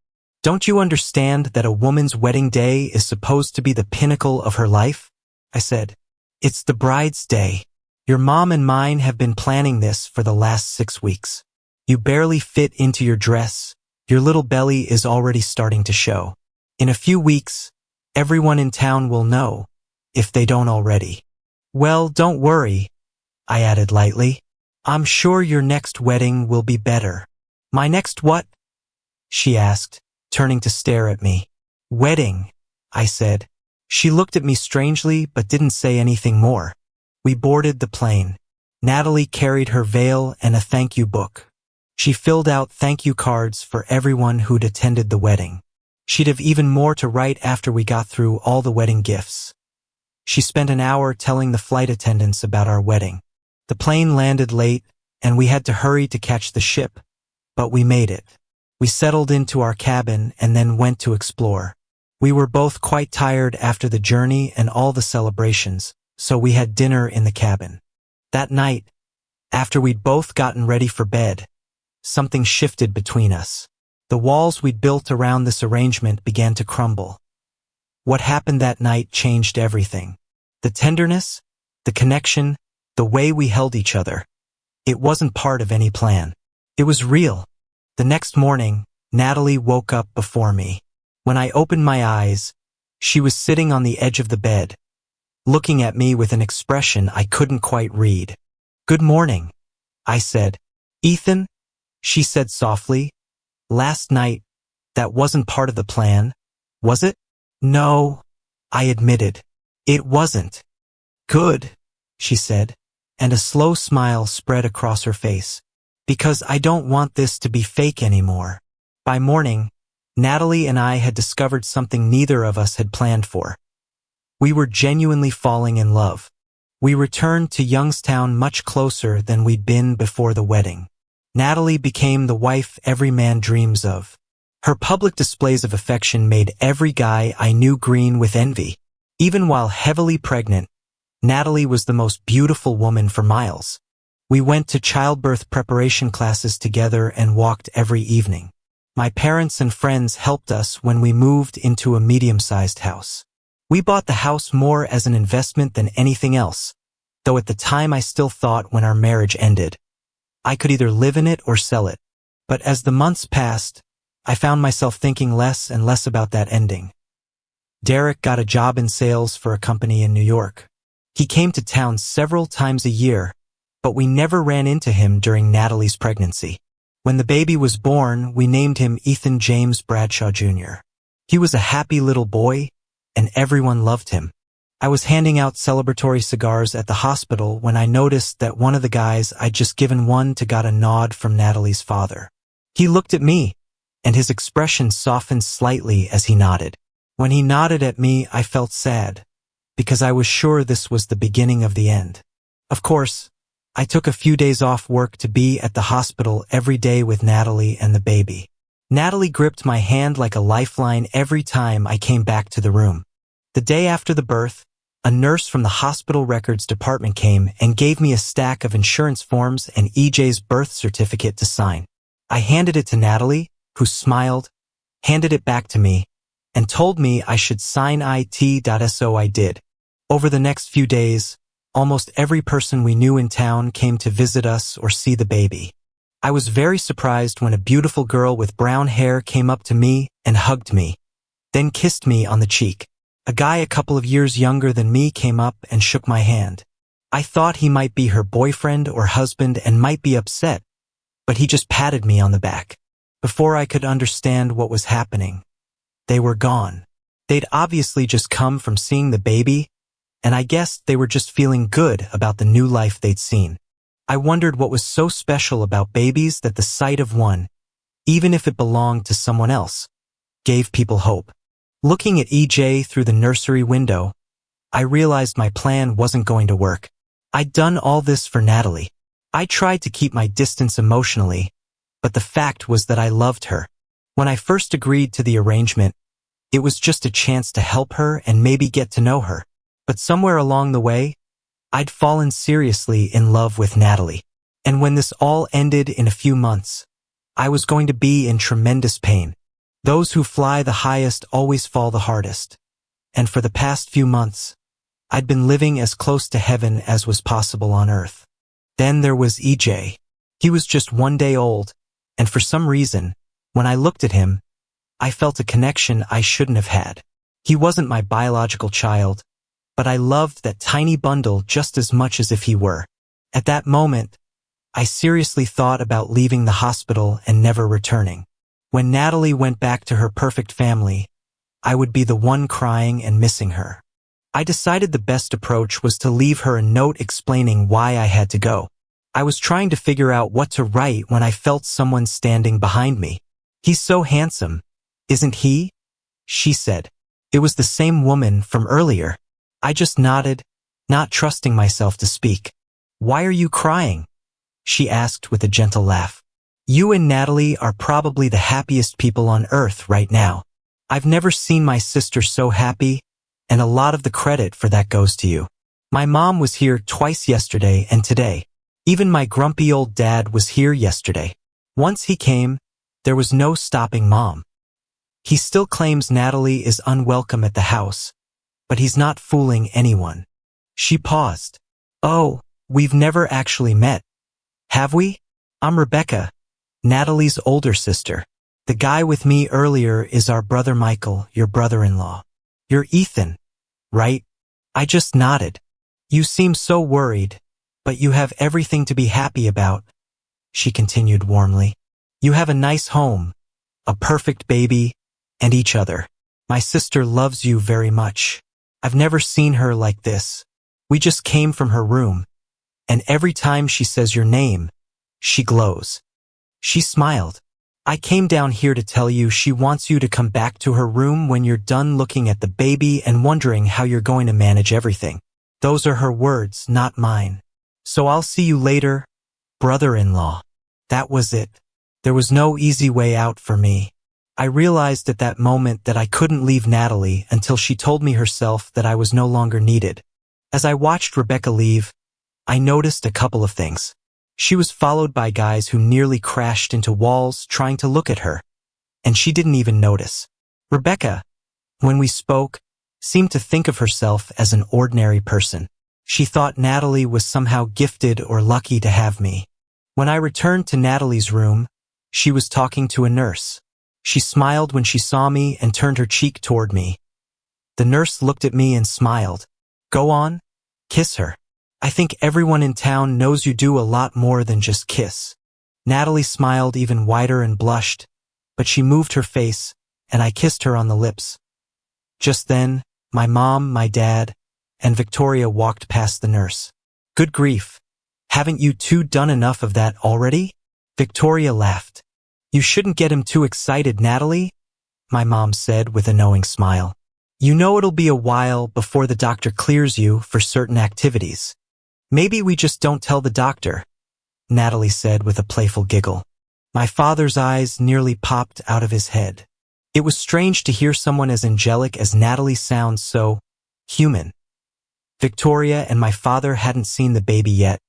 Don't you understand that a woman's wedding day is supposed to be the pinnacle of her life?" I said. "It's the bride's day. Your mom and mine have been planning this for the last 6 weeks. You barely fit into your dress. Your little belly is already starting to show. In a few weeks, everyone in town will know, if they don't already." "Well, don't worry," I added lightly. "I'm sure your next wedding will be better." "My next what?" she asked, turning to stare at me. "Wedding," I said. She looked at me strangely but didn't say anything more. We boarded the plane. Natalie carried her veil and a thank you book. She filled out thank you cards for everyone who'd attended the wedding. She'd have even more to write after we got through all the wedding gifts. She spent an hour telling the flight attendants about our wedding. The plane landed late, and we had to hurry to catch the ship, but we made it. We settled into our cabin and then went to explore. We were both quite tired after the journey and all the celebrations, so we had dinner in the cabin. That night, after we'd both gotten ready for bed, something shifted between us. The walls we'd built around this arrangement began to crumble. What happened that night changed everything. The tenderness, the connection, the way we held each other. It wasn't part of any plan. It was real. The next morning, Natalie woke up before me. When I opened my eyes, she was sitting on the edge of the bed, looking at me with an expression I couldn't quite read. "Good morning," I said. "Ethan," she said softly, "last night, that wasn't part of the plan, was it?" "No," I admitted. "It wasn't." "Good," she said, and a slow smile spread across her face. "Because I don't want this to be fake anymore." By morning, Natalie and I had discovered something neither of us had planned for. We were genuinely falling in love. We returned to Youngstown much closer than we'd been before the wedding. Natalie became the wife every man dreams of. Her public displays of affection made every guy I knew green with envy. Even while heavily pregnant, Natalie was the most beautiful woman for miles. We went to childbirth preparation classes together and walked every evening. My parents and friends helped us when we moved into a medium-sized house. We bought the house more as an investment than anything else, though at the time I still thought when our marriage ended, I could either live in it or sell it. But as the months passed, I found myself thinking less and less about that ending. Derek got a job in sales for a company in New York. He came to town several times a year, but we never ran into him during Natalie's pregnancy. When the baby was born, we named him Ethan James Bradshaw Jr. He was a happy little boy, and everyone loved him. I was handing out celebratory cigars at the hospital when I noticed that one of the guys I'd just given one to got a nod from Natalie's father. He looked at me, and his expression softened slightly as he nodded. When he nodded at me, I felt sad, because I was sure this was the beginning of the end. Of course, I took a few days off work to be at the hospital every day with Natalie and the baby. Natalie gripped my hand like a lifeline every time I came back to the room. The day after the birth, a nurse from the hospital records department came and gave me a stack of insurance forms and EJ's birth certificate to sign. I handed it to Natalie, who smiled, handed it back to me, and told me I should sign it. So I did. Over the next few days, almost every person we knew in town came to visit us or see the baby. I was very surprised when a beautiful girl with brown hair came up to me and hugged me, then kissed me on the cheek. A guy a couple of years younger than me came up and shook my hand. I thought he might be her boyfriend or husband and might be upset, but he just patted me on the back. Before I could understand what was happening, they were gone. They'd obviously just come from seeing the baby, and I guessed they were just feeling good about the new life they'd seen. I wondered what was so special about babies that the sight of one, even if it belonged to someone else, gave people hope. Looking at EJ through the nursery window, I realized my plan wasn't going to work. I'd done all this for Natalie. I tried to keep my distance emotionally, but the fact was that I loved her. When I first agreed to the arrangement, it was just a chance to help her and maybe get to know her. But somewhere along the way, I'd fallen seriously in love with Natalie. And when this all ended in a few months, I was going to be in tremendous pain. Those who fly the highest always fall the hardest. And for the past few months, I'd been living as close to heaven as was possible on earth. Then there was EJ. He was just 1 day old, and for some reason, when I looked at him, I felt a connection I shouldn't have had. He wasn't my biological child, but I loved that tiny bundle just as much as if he were. At that moment, I seriously thought about leaving the hospital and never returning. When Natalie went back to her perfect family, I would be the one crying and missing her. I decided the best approach was to leave her a note explaining why I had to go. I was trying to figure out what to write when I felt someone standing behind me. "He's so handsome, isn't he?" she said. It was the same woman from earlier. I just nodded, not trusting myself to speak. "Why are you crying?" she asked with a gentle laugh. "You and Natalie are probably the happiest people on earth right now. I've never seen my sister so happy, and a lot of the credit for that goes to you. My mom was here twice yesterday and today. Even my grumpy old dad was here yesterday. Once he came, there was no stopping Mom. He still claims Natalie is unwelcome at the house, but he's not fooling anyone." She paused. "Oh, we've never actually met, have we? I'm Rebecca, Natalie's older sister. The guy with me earlier is our brother Michael, your brother-in-law. You're Ethan, right?" I just nodded. "You seem so worried, but you have everything to be happy about," she continued warmly. "You have a nice home, a perfect baby, and each other. My sister loves you very much. I've never seen her like this. We just came from her room, and every time she says your name, she glows." She smiled. "I came down here to tell you she wants you to come back to her room when you're done looking at the baby and wondering how you're going to manage everything." Those are her words, not mine. "So I'll see you later, brother-in-law." That was it. There was no easy way out for me. I realized at that moment that I couldn't leave Natalie until she told me herself that I was no longer needed. As I watched Rebecca leave, I noticed a couple of things. She was followed by guys who nearly crashed into walls trying to look at her, and she didn't even notice. Rebecca, when we spoke, seemed to think of herself as an ordinary person. She thought Natalie was somehow gifted or lucky to have me. When I returned to Natalie's room, she was talking to a nurse. She smiled when she saw me and turned her cheek toward me. The nurse looked at me and smiled. "Go on, kiss her. I think everyone in town knows you do a lot more than just kiss." Natalie smiled even wider and blushed, but she moved her face, and I kissed her on the lips. Just then, my mom, my dad, and Victoria walked past the nurse. "Good grief. Haven't you two done enough of that already?" Victoria laughed. "You shouldn't get him too excited, Natalie," my mom said with a knowing smile. "You know it'll be a while before the doctor clears you for certain activities. Maybe we just don't tell the doctor," Natalie said with a playful giggle. My father's eyes nearly popped out of his head. It was strange to hear someone as angelic as Natalie sound so human. Victoria and my father hadn't seen the baby yet,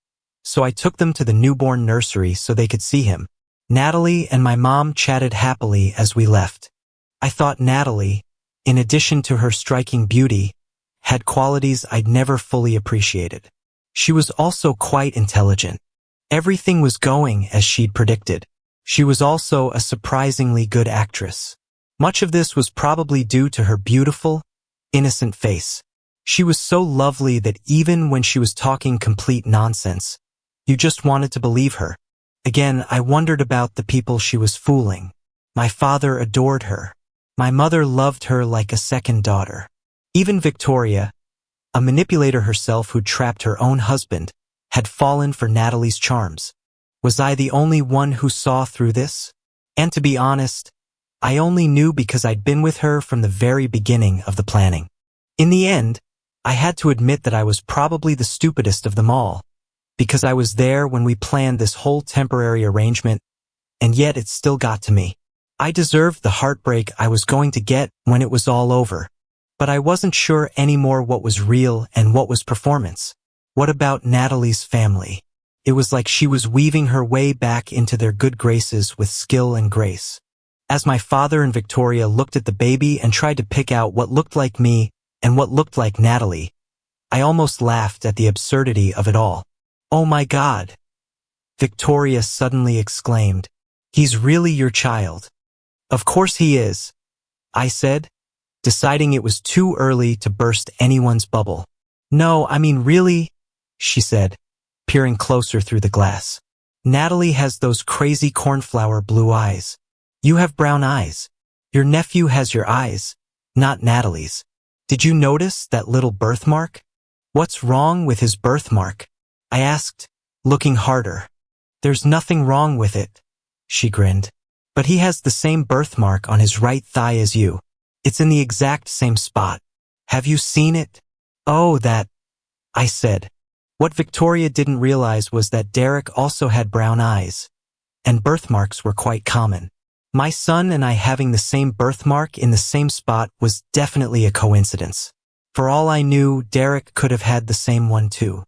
so I took them to the newborn nursery so they could see him. Natalie and my mom chatted happily as we left. I thought Natalie, in addition to her striking beauty, had qualities I'd never fully appreciated. She was also quite intelligent. Everything was going as she'd predicted. She was also a surprisingly good actress. Much of this was probably due to her beautiful, innocent face. She was so lovely that even when she was talking complete nonsense, you just wanted to believe her. Again, I wondered about the people she was fooling. My father adored her. My mother loved her like a second daughter. Even Victoria, a manipulator herself who trapped her own husband, had fallen for Natalie's charms. Was I the only one who saw through this? And to be honest, I only knew because I'd been with her from the very beginning of the planning. In the end, I had to admit that I was probably the stupidest of them all, because I was there when we planned this whole temporary arrangement, and yet it still got to me. I deserved the heartbreak I was going to get when it was all over. But I wasn't sure anymore what was real and what was performance. What about Natalie's family? It was like she was weaving her way back into their good graces with skill and grace. As my father and Victoria looked at the baby and tried to pick out what looked like me and what looked like Natalie, I almost laughed at the absurdity of it all. "Oh my God!" Victoria suddenly exclaimed. "He's really your child." "Of course he is," I said, deciding it was too early to burst anyone's bubble. "No, I mean really," she said, peering closer through the glass. "Natalie has those crazy cornflower blue eyes. You have brown eyes. Your nephew has your eyes, not Natalie's. Did you notice that little birthmark?" "What's wrong with his birthmark?" I asked, looking harder. "There's nothing wrong with it," she grinned. "But he has the same birthmark on his right thigh as you. It's in the exact same spot. Have you seen it?" "Oh, that," I said. What Victoria didn't realize was that Derek also had brown eyes, and birthmarks were quite common. My son and I having the same birthmark in the same spot was definitely a coincidence. For all I knew, Derek could have had the same one too.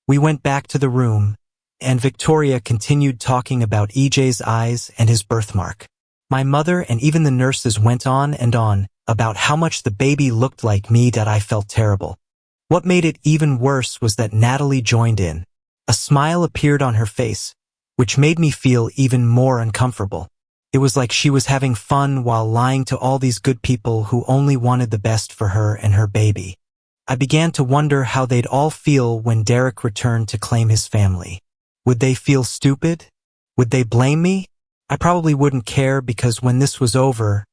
We went back to the room, and Victoria continued talking about EJ's eyes and his birthmark. My mother and even the nurses went on and on about how much the baby looked like me, that I felt terrible. What made it even worse was that Natalie joined in. A smile appeared on her face, which made me feel even more uncomfortable. It was like she was having fun while lying to all these good people who only wanted the best for her and her baby. I began to wonder how they'd all feel when Derek returned to claim his family. Would they feel stupid? Would they blame me? I probably wouldn't care, because when this was over,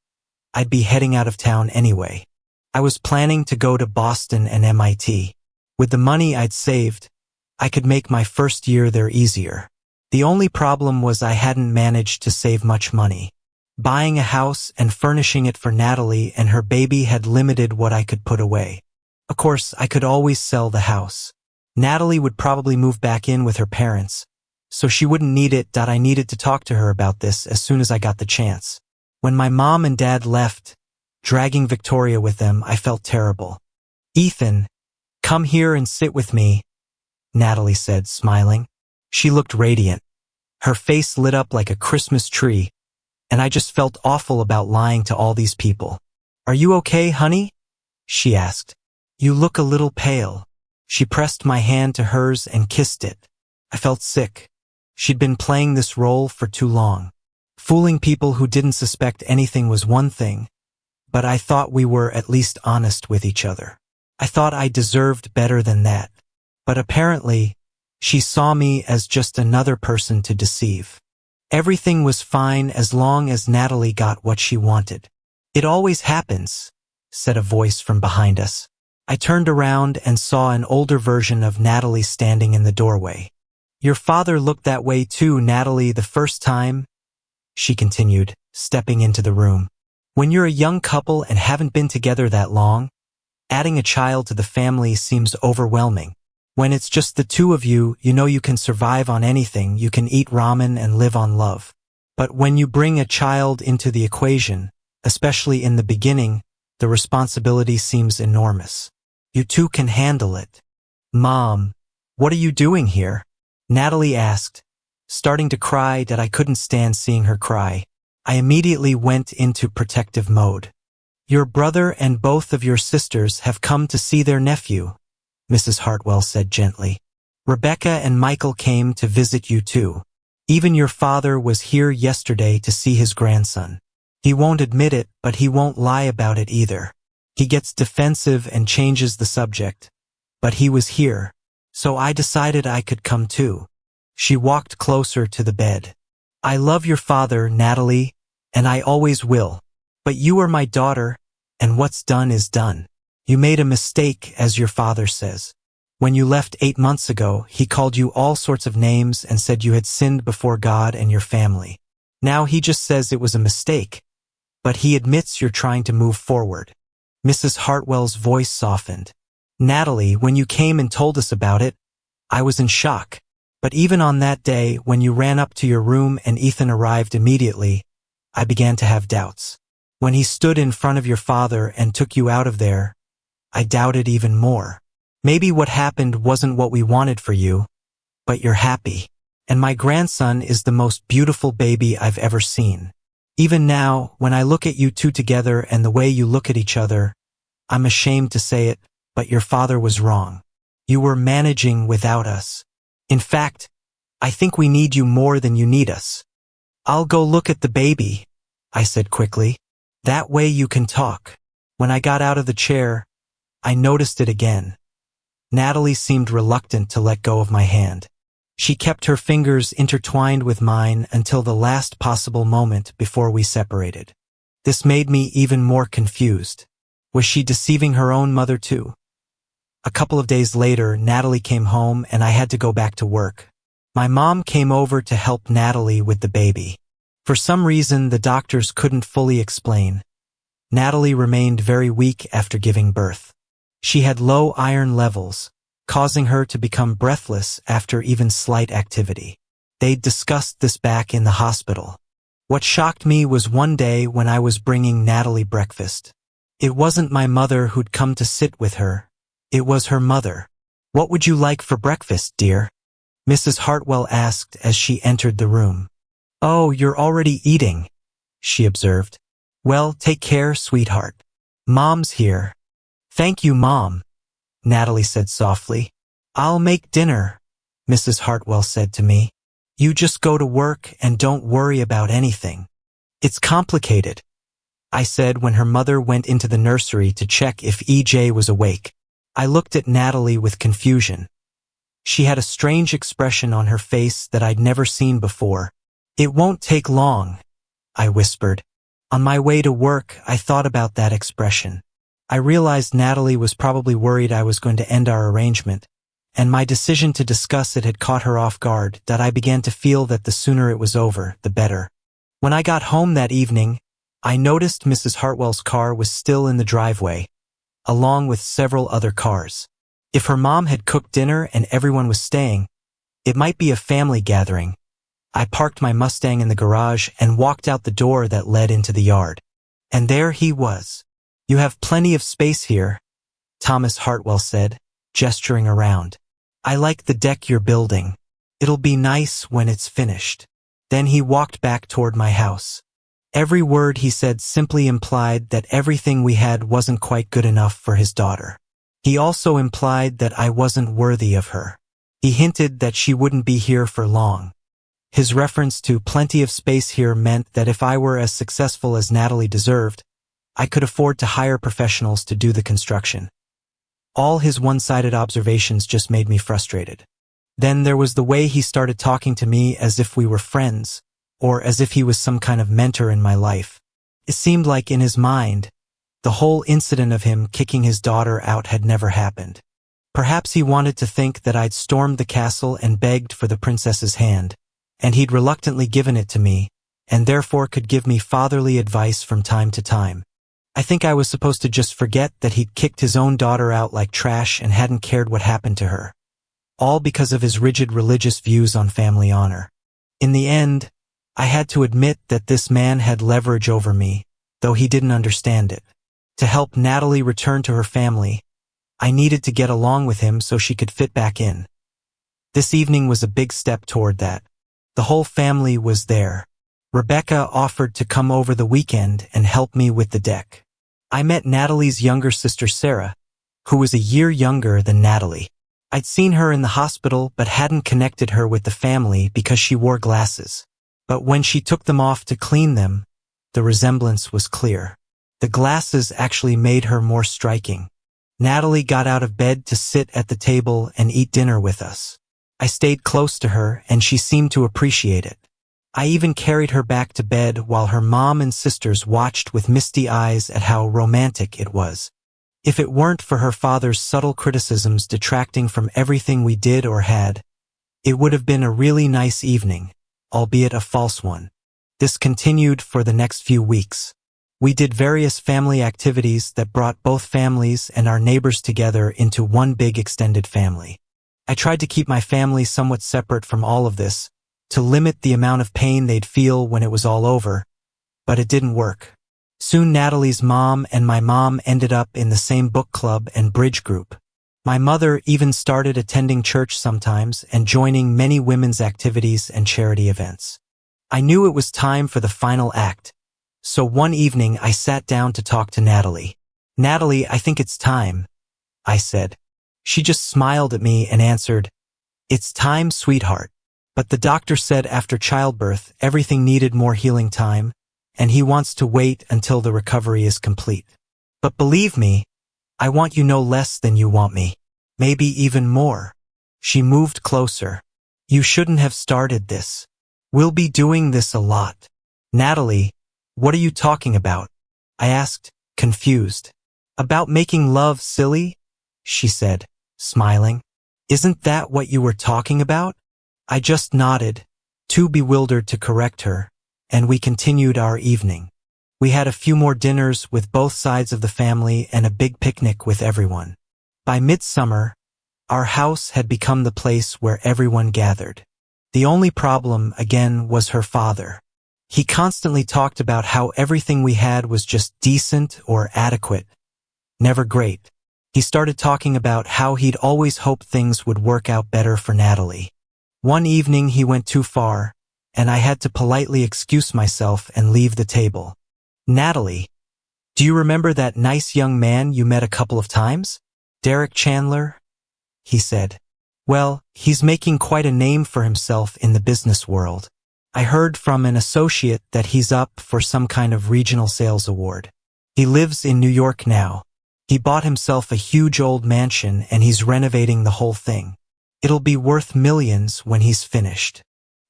I'd be heading out of town anyway. I was planning to go to Boston and MIT. With the money I'd saved, I could make my first year there easier. The only problem was I hadn't managed to save much money. Buying a house and furnishing it for Natalie and her baby had limited what I could put away. Of course, I could always sell the house. Natalie would probably move back in with her parents, so she wouldn't need it. I needed to talk to her about this as soon as I got the chance. When my mom and dad left, dragging Victoria with them, I felt terrible. "Ethan, come here and sit with me," Natalie said, smiling. She looked radiant. Her face lit up like a Christmas tree, and I just felt awful about lying to all these people. "Are you okay, honey?" she asked. "You look a little pale." She pressed my hand to hers and kissed it. I felt sick. She'd been playing this role for too long. Fooling people who didn't suspect anything was one thing, but I thought we were at least honest with each other. I thought I deserved better than that. But apparently, she saw me as just another person to deceive. Everything was fine as long as Natalie got what she wanted. "It always happens," said a voice from behind us. I turned around and saw an older version of Natalie standing in the doorway. "Your father looked that way too, Natalie, the first time," she continued, stepping into the room. "When you're a young couple and haven't been together that long, adding a child to the family seems overwhelming. When it's just the two of you, you know you can survive on anything, you can eat ramen and live on love. But when you bring a child into the equation, especially in the beginning, the responsibility seems enormous. You two can handle it." "Mom, what are you doing here?" Natalie asked, starting to cry that I couldn't stand seeing her cry. I immediately went into protective mode. "Your brother and both of your sisters have come to see their nephew," Mrs. Hartwell said gently. "Rebecca and Michael came to visit you too. Even your father was here yesterday to see his grandson. He won't admit it, but he won't lie about it either. He gets defensive and changes the subject. But he was here, so I decided I could come too." She walked closer to the bed. "I love your father, Natalie, and I always will. But you are my daughter, and what's done is done. You made a mistake, as your father says. When you left 8 months ago, he called you all sorts of names and said you had sinned before God and your family. Now he just says it was a mistake, but he admits you're trying to move forward." Mrs. Hartwell's voice softened. Natalie, when you came and told us about it, I was in shock. But even on that day, when you ran up to your room and Ethan arrived immediately, I began to have doubts. When he stood in front of your father and took you out of there, I doubted even more. Maybe what happened wasn't what we wanted for you, but you're happy. And my grandson is the most beautiful baby I've ever seen. Even now, when I look at you two together and the way you look at each other, I'm ashamed to say it, but your father was wrong. You were managing without us. In fact, I think we need you more than you need us. I'll go look at the baby, I said quickly. That way you can talk. When I got out of the chair, I noticed it again. Natalie seemed reluctant to let go of my hand. She kept her fingers intertwined with mine until the last possible moment before we separated. This made me even more confused. Was she deceiving her own mother too? A couple of days later, Natalie came home and I had to go back to work. My mom came over to help Natalie with the baby. For some reason, the doctors couldn't fully explain. Natalie remained very weak after giving birth. She had low iron levels, causing her to become breathless after even slight activity. They'd discussed this back in the hospital. What shocked me was one day when I was bringing Natalie breakfast. It wasn't my mother who'd come to sit with her. It was her mother. "What would you like for breakfast, dear?" Mrs. Hartwell asked as she entered the room. "Oh, you're already eating," she observed. "Well, take care, sweetheart. Mom's here." "Thank you, Mom," Natalie said softly. "I'll make dinner," Mrs. Hartwell said to me. "You just go to work and don't worry about anything." "It's complicated," I said when her mother went into the nursery to check if EJ was awake. I looked at Natalie with confusion. She had a strange expression on her face that I'd never seen before. "It won't take long," I whispered. On my way to work, I thought about that expression. I realized Natalie was probably worried I was going to end our arrangement, and my decision to discuss it had caught her off guard, that I began to feel that the sooner it was over, the better. When I got home that evening, I noticed Mrs. Hartwell's car was still in the driveway, along with several other cars. If her mom had cooked dinner and everyone was staying, it might be a family gathering. I parked my Mustang in the garage and walked out the door that led into the yard. And there he was. "You have plenty of space here," Thomas Hartwell said, gesturing around. "I like the deck you're building. It'll be nice when it's finished." Then he walked back toward my house. Every word he said simply implied that everything we had wasn't quite good enough for his daughter. He also implied that I wasn't worthy of her. He hinted that she wouldn't be here for long. His reference to plenty of space here meant that if I were as successful as Natalie deserved, I could afford to hire professionals to do the construction. All his one-sided observations just made me frustrated. Then there was the way he started talking to me as if we were friends, or as if he was some kind of mentor in my life. It seemed like in his mind, the whole incident of him kicking his daughter out had never happened. Perhaps he wanted to think that I'd stormed the castle and begged for the princess's hand, and he'd reluctantly given it to me, and therefore could give me fatherly advice from time to time. I think I was supposed to just forget that he'd kicked his own daughter out like trash and hadn't cared what happened to her. All because of his rigid religious views on family honor. In the end, I had to admit that this man had leverage over me, though he didn't understand it. To help Natalie return to her family, I needed to get along with him so she could fit back in. This evening was a big step toward that. The whole family was there. Rebecca offered to come over the weekend and help me with the deck. I met Natalie's younger sister Sarah, who was a year younger than Natalie. I'd seen her in the hospital but hadn't connected her with the family because she wore glasses. But when she took them off to clean them, the resemblance was clear. The glasses actually made her more striking. Natalie got out of bed to sit at the table and eat dinner with us. I stayed close to her and she seemed to appreciate it. I even carried her back to bed while her mom and sisters watched with misty eyes at how romantic it was. If it weren't for her father's subtle criticisms detracting from everything we did or had, it would have been a really nice evening, albeit a false one. This continued for the next few weeks. We did various family activities that brought both families and our neighbors together into one big extended family. I tried to keep my family somewhat separate from all of this, to limit the amount of pain they'd feel when it was all over, but it didn't work. Soon Natalie's mom and my mom ended up in the same book club and bridge group. My mother even started attending church sometimes and joining many women's activities and charity events. I knew it was time for the final act, so one evening I sat down to talk to Natalie. "Natalie, I think it's time," I said. She just smiled at me and answered, "It's time, sweetheart. But the doctor said after childbirth everything needed more healing time, and he wants to wait until the recovery is complete. But believe me, I want you no less than you want me. Maybe even more." She moved closer. "You shouldn't have started this. We'll be doing this a lot." "Natalie, what are you talking about?" I asked, confused. "About making love, silly?" she said, smiling. "Isn't that what you were talking about?" I just nodded, too bewildered to correct her, and we continued our evening. We had a few more dinners with both sides of the family and a big picnic with everyone. By midsummer, our house had become the place where everyone gathered. The only problem, again, was her father. He constantly talked about how everything we had was just decent or adequate, never great. He started talking about how he'd always hoped things would work out better for Natalie. One evening he went too far, and I had to politely excuse myself and leave the table. "Natalie, do you remember that nice young man you met a couple of times? Derek Chandler?" he said. "Well, he's making quite a name for himself in the business world. I heard from an associate that he's up for some kind of regional sales award. He lives in New York now. He bought himself a huge old mansion and he's renovating the whole thing. It'll be worth millions when he's finished."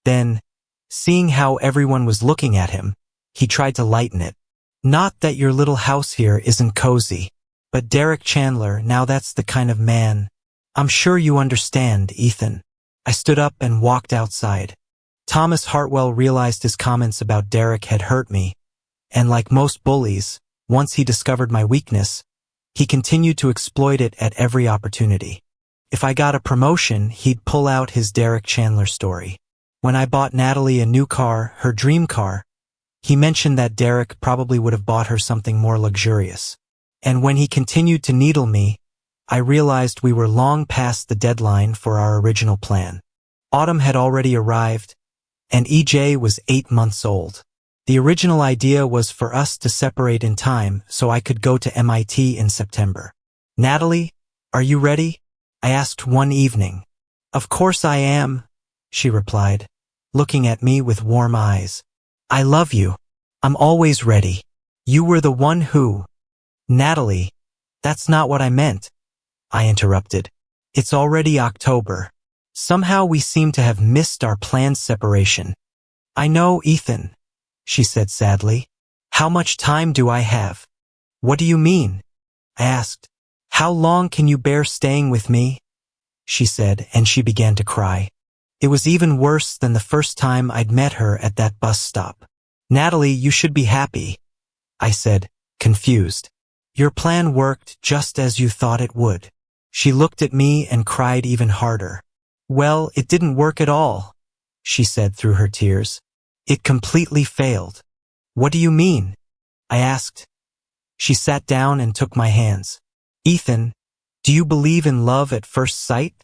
Then, seeing how everyone was looking at him, he tried to lighten it. "Not that your little house here isn't cozy, but Derek Chandler, now that's the kind of man. I'm sure you understand, Ethan." I stood up and walked outside. Thomas Hartwell realized his comments about Derek had hurt me, and like most bullies, once he discovered my weakness, he continued to exploit it at every opportunity. If I got a promotion, he'd pull out his Derek Chandler story. When I bought Natalie a new car, her dream car, he mentioned that Derek probably would have bought her something more luxurious. And when he continued to needle me, I realized we were long past the deadline for our original plan. Autumn had already arrived, and EJ was 8 months old. The original idea was for us to separate in time so I could go to MIT in September. "Natalie, are you ready?" I asked one evening. "Of course I am," she replied, looking at me with warm eyes. "I love you. I'm always ready. You were the one who—" "Natalie, that's not what I meant," I interrupted. "It's already October. Somehow we seem to have missed our planned separation." "I know, Ethan," she said sadly. "How much time do I have?" "What do you mean?" I asked. "How long can you bear staying with me?" she said, and she began to cry. It was even worse than the first time I'd met her at that bus stop. "Natalie, you should be happy," I said, confused. "Your plan worked just as you thought it would." She looked at me and cried even harder. "Well, it didn't work at all," she said through her tears. "It completely failed." "What do you mean?" I asked. She sat down and took my hands. "Ethan, do you believe in love at first sight?"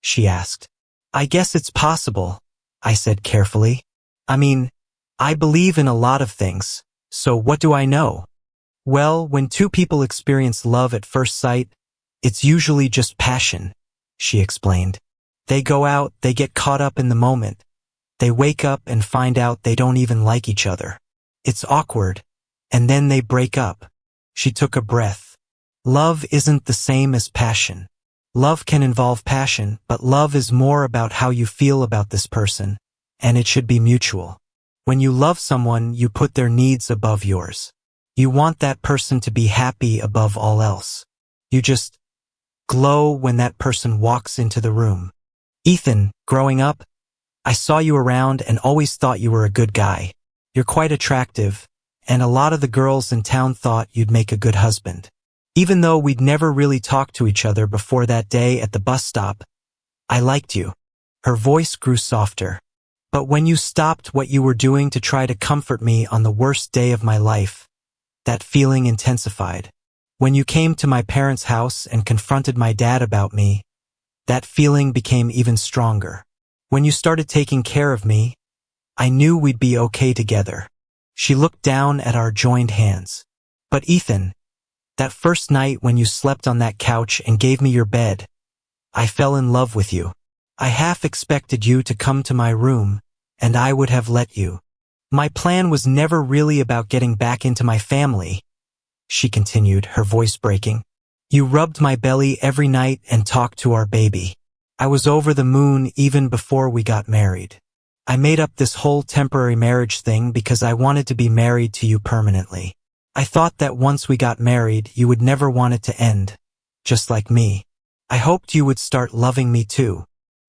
she asked. "I guess it's possible," I said carefully. "I mean, I believe in a lot of things, so what do I know?" "Well, when two people experience love at first sight, it's usually just passion," she explained. "They go out, they get caught up in the moment. They wake up and find out they don't even like each other. It's awkward, and then they break up." She took a breath. "Love isn't the same as passion. Love can involve passion, but love is more about how you feel about this person, and it should be mutual. When you love someone, you put their needs above yours. You want that person to be happy above all else. You just glow when that person walks into the room. Ethan, growing up, I saw you around and always thought you were a good guy. You're quite attractive, and a lot of the girls in town thought you'd make a good husband. Even though we'd never really talked to each other before that day at the bus stop, I liked you." Her voice grew softer. "But when you stopped what you were doing to try to comfort me on the worst day of my life, that feeling intensified. When you came to my parents' house and confronted my dad about me, that feeling became even stronger. When you started taking care of me, I knew we'd be okay together." She looked down at our joined hands. "But Ethan, that first night when you slept on that couch and gave me your bed, I fell in love with you. I half expected you to come to my room, and I would have let you. My plan was never really about getting back into my family," she continued, her voice breaking. "You rubbed my belly every night and talked to our baby. I was over the moon even before we got married. I made up this whole temporary marriage thing because I wanted to be married to you permanently. I thought that once we got married, you would never want it to end, just like me. I hoped you would start loving me too."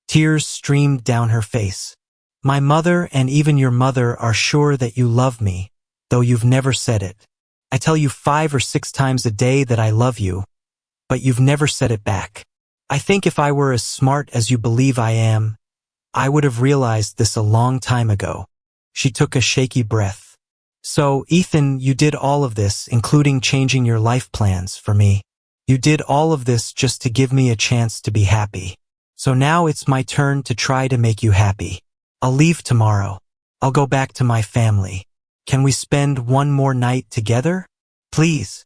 Tears streamed down her face. "My mother and even your mother are sure that you love me, though you've never said it. I tell you 5 or 6 times a day that I love you, but you've never said it back. I think if I were as smart as you believe I am, I would have realized this a long time ago." She took a shaky breath. "So, Ethan, you did all of this, including changing your life plans for me. You did all of this just to give me a chance to be happy. So now it's my turn to try to make you happy. I'll leave tomorrow. I'll go back to my family. Can we spend one more night together? Please?"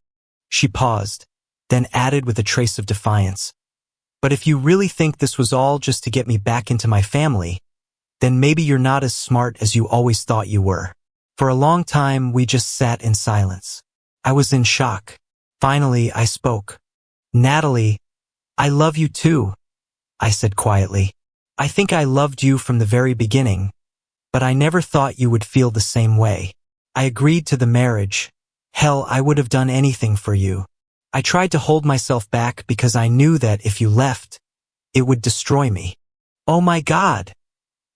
She paused, then added with a trace of defiance, "But if you really think this was all just to get me back into my family, then maybe you're not as smart as you always thought you were." For a long time, we just sat in silence. I was in shock. Finally, I spoke. "Natalie, I love you too," I said quietly. "I think I loved you from the very beginning, but I never thought you would feel the same way. I agreed to the marriage. Hell, I would have done anything for you. I tried to hold myself back because I knew that if you left, it would destroy me." "Oh my God,"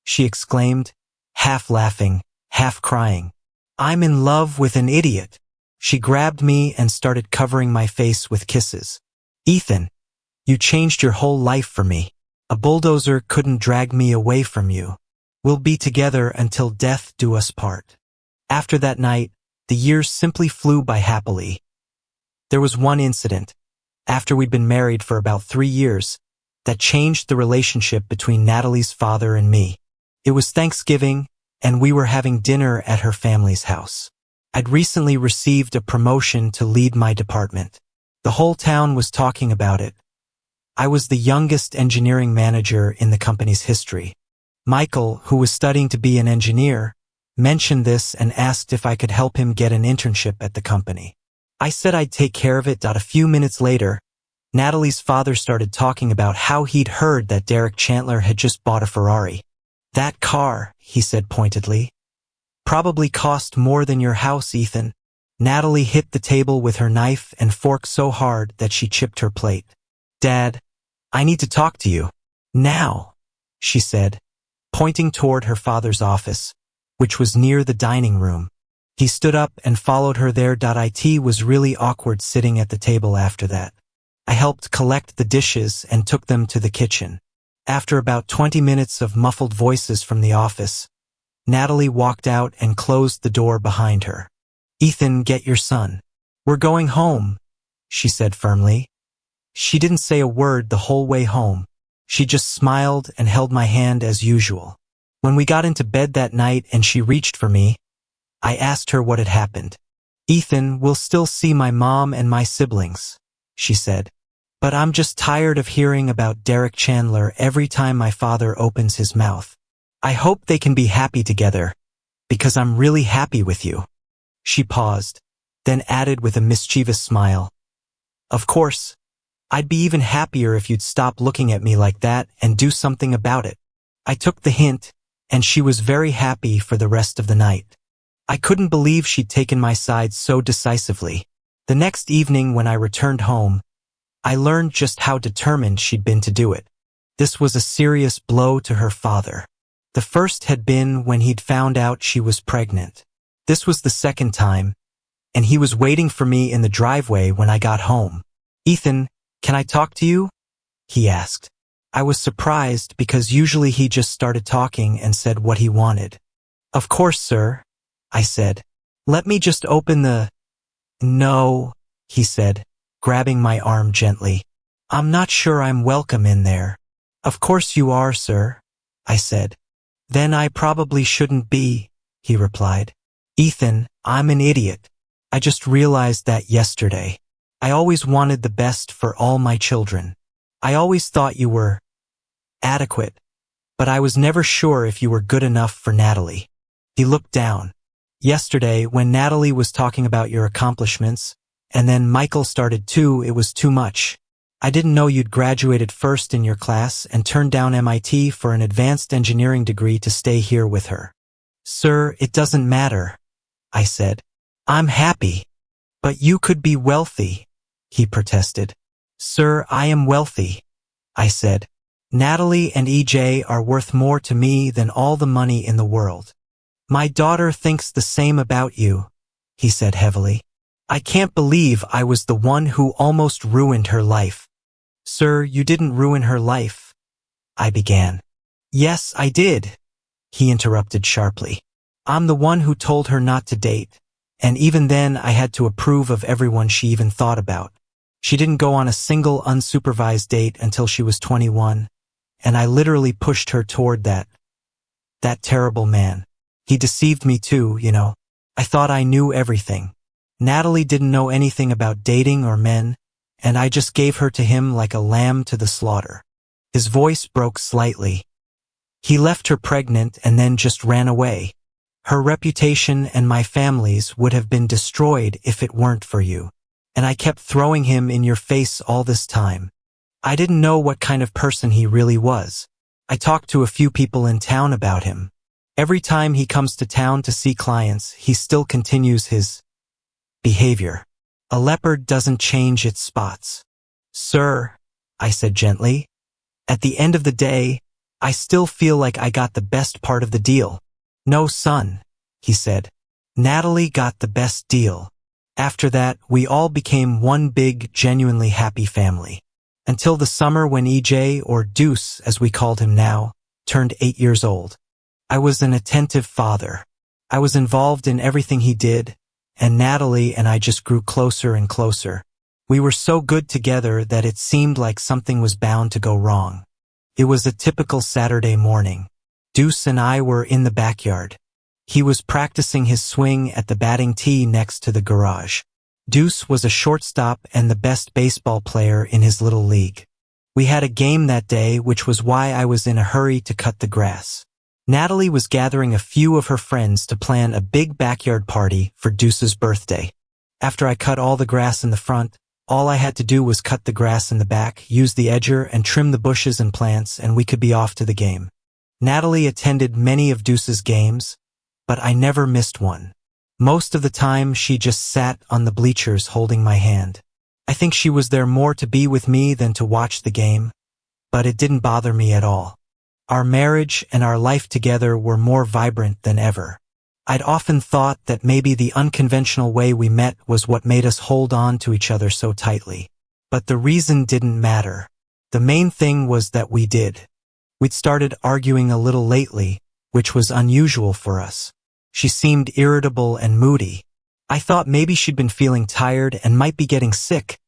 she exclaimed, half laughing, half crying. "I'm in love with an idiot." She grabbed me and started covering my face with kisses. "Ethan, you changed your whole life for me. A bulldozer couldn't drag me away from you. We'll be together until death do us part." After that night, the years simply flew by happily. There was one incident, after we'd been married for about 3 years, that changed the relationship between Natalie's father and me. It was Thanksgiving, and we were having dinner at her family's house. I'd recently received a promotion to lead my department. The whole town was talking about it. I was the youngest engineering manager in the company's history. Michael, who was studying to be an engineer, mentioned this and asked if I could help him get an internship at the company. I said I'd take care of it. A few minutes later, Natalie's father started talking about how he'd heard that Derek Chandler had just bought a Ferrari. "That car," he said pointedly, "probably cost more than your house, Ethan." Natalie hit the table with her knife and fork so hard that she chipped her plate. "Dad, I need to talk to you. Now," she said, pointing toward her father's office, which was near the dining room. He stood up and followed her there. It was really awkward sitting at the table after that. I helped collect the dishes and took them to the kitchen. After about 20 minutes of muffled voices from the office, Natalie walked out and closed the door behind her. "Ethan, get your son. We're going home," she said firmly. She didn't say a word the whole way home. She just smiled and held my hand as usual. When we got into bed that night and she reached for me, I asked her what had happened. "Ethan, we'll still see my mom and my siblings," she said. "But I'm just tired of hearing about Derek Chandler every time my father opens his mouth. I hope they can be happy together, because I'm really happy with you." She paused, then added with a mischievous smile, "Of course, I'd be even happier if you'd stop looking at me like that and do something about it." I took the hint, and she was very happy for the rest of the night. I couldn't believe she'd taken my side so decisively. The next evening when I returned home, I learned just how determined she'd been to do it. This was a serious blow to her father. The first had been when he'd found out she was pregnant. This was the second time, and he was waiting for me in the driveway when I got home. "Ethan, can I talk to you?" he asked. I was surprised because usually he just started talking and said what he wanted. "Of course, sir," I said. "Let me just open the—" "No," he said, grabbing my arm gently. "I'm not sure I'm welcome in there." "Of course you are, sir," I said. "Then I probably shouldn't be," he replied. "Ethan, I'm an idiot. I just realized that yesterday. I always wanted the best for all my children. I always thought you were adequate, but I was never sure if you were good enough for Natalie." He looked down. "Yesterday, when Natalie was talking about your accomplishments, and then Michael started too, it was too much. I didn't know you'd graduated first in your class and turned down MIT for an advanced engineering degree to stay here with her." "Sir, it doesn't matter," I said. "I'm happy." "But you could be wealthy," he protested. "Sir, I am wealthy," I said. "Natalie and EJ are worth more to me than all the money in the world." "My daughter thinks the same about you," he said heavily. "I can't believe I was the one who almost ruined her life." "Sir, you didn't ruin her life," I began. "Yes, I did," he interrupted sharply. "I'm the one who told her not to date, and even then I had to approve of everyone she even thought about. She didn't go on a single unsupervised date until she was 21, and I literally pushed her toward that terrible man. He deceived me too, you know. I thought I knew everything. Natalie didn't know anything about dating or men, and I just gave her to him like a lamb to the slaughter." His voice broke slightly. "He left her pregnant and then just ran away. Her reputation and my family's would have been destroyed if it weren't for you. And I kept throwing him in your face all this time. I didn't know what kind of person he really was. I talked to a few people in town about him. Every time he comes to town to see clients, he still continues his behavior. A leopard doesn't change its spots." "Sir," I said gently, "at the end of the day, I still feel like I got the best part of the deal." "No, son," he said. "Natalie got the best deal. After that, we all became one big, genuinely happy family. Until the summer when EJ, or Deuce as we called him now, turned 8 years old. I was an attentive father. I was involved in everything he did, and Natalie and I just grew closer and closer. We were so good together that it seemed like something was bound to go wrong. It was a typical Saturday morning. Deuce and I were in the backyard. He was practicing his swing at the batting tee next to the garage. Deuce was a shortstop and the best baseball player in his little league. We had a game that day, which was why I was in a hurry to cut the grass. Natalie was gathering a few of her friends to plan a big backyard party for Deuce's birthday. After I cut all the grass in the front, all I had to do was cut the grass in the back, use the edger, and trim the bushes and plants, and we could be off to the game. Natalie attended many of Deuce's games, but I never missed one. Most of the time, she just sat on the bleachers holding my hand. I think she was there more to be with me than to watch the game, but it didn't bother me at all. Our marriage and our life together were more vibrant than ever. I'd often thought that maybe the unconventional way we met was what made us hold on to each other so tightly. But the reason didn't matter. The main thing was that we did. We'd started arguing a little lately, which was unusual for us. She seemed irritable and moody. I thought maybe she'd been feeling tired and might be getting sick.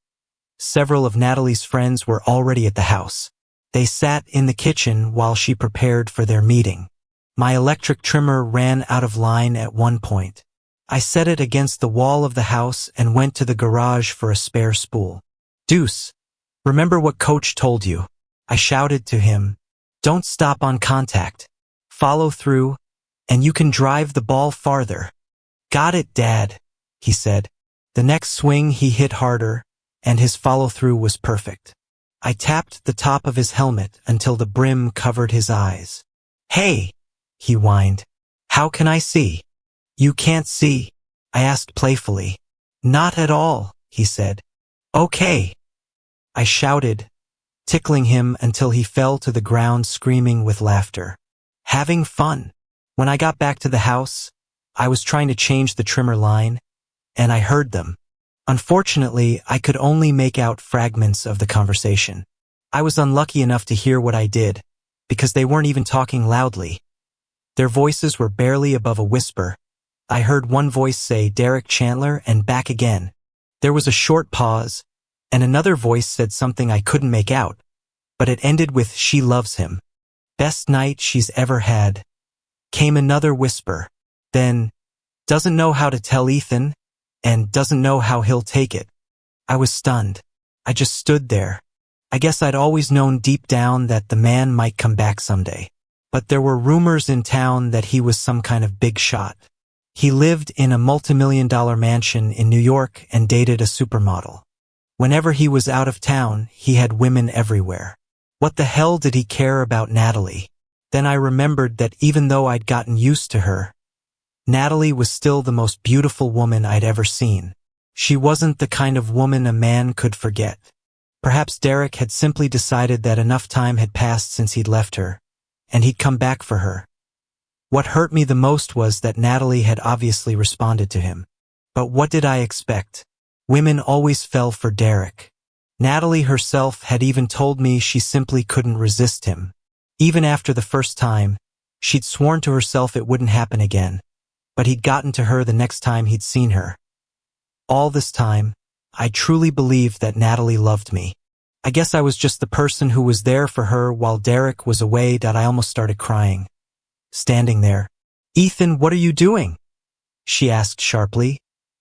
Several of Natalie's friends were already at the house. They sat in the kitchen while she prepared for their meeting. My electric trimmer ran out of line at one point. I set it against the wall of the house and went to the garage for a spare spool. "Deuce, remember what Coach told you?" I shouted to him. "Don't stop on contact. Follow through, and you can drive the ball farther." "Got it, Dad," he said. The next swing he hit harder, and his follow-through was perfect. I tapped the top of his helmet until the brim covered his eyes. "Hey," he whined. "How can I see?" "You can't see," I asked playfully. "Not at all," he said. "Okay," I shouted, tickling him until he fell to the ground screaming with laughter. Having fun. When I got back to the house, I was trying to change the trimmer line, and I heard them. Unfortunately, I could only make out fragments of the conversation. I was unlucky enough to hear what I did, because they weren't even talking loudly. Their voices were barely above a whisper. I heard one voice say Derek Chandler and back again. There was a short pause, and another voice said something I couldn't make out, but it ended with she loves him. Best night she's ever had. Came another whisper. Then, doesn't know how to tell Ethan, and doesn't know how he'll take it. I was stunned. I just stood there. I guess I'd always known deep down that the man might come back someday. But there were rumors in town that he was some kind of big shot. He lived in a multimillion-dollar mansion in New York and dated a supermodel. Whenever he was out of town, he had women everywhere. What the hell did he care about Natalie? Then I remembered that even though I'd gotten used to her, Natalie was still the most beautiful woman I'd ever seen. She wasn't the kind of woman a man could forget. Perhaps Derek had simply decided that enough time had passed since he'd left her, and he'd come back for her. What hurt me the most was that Natalie had obviously responded to him. But what did I expect? Women always fell for Derek. Natalie herself had even told me she simply couldn't resist him. Even after the first time, she'd sworn to herself it wouldn't happen again. But he'd gotten to her the next time he'd seen her. All this time, I truly believed that Natalie loved me. I guess I was just the person who was there for her while Derek was away that I almost started crying. Standing there. Ethan, what are you doing? She asked sharply,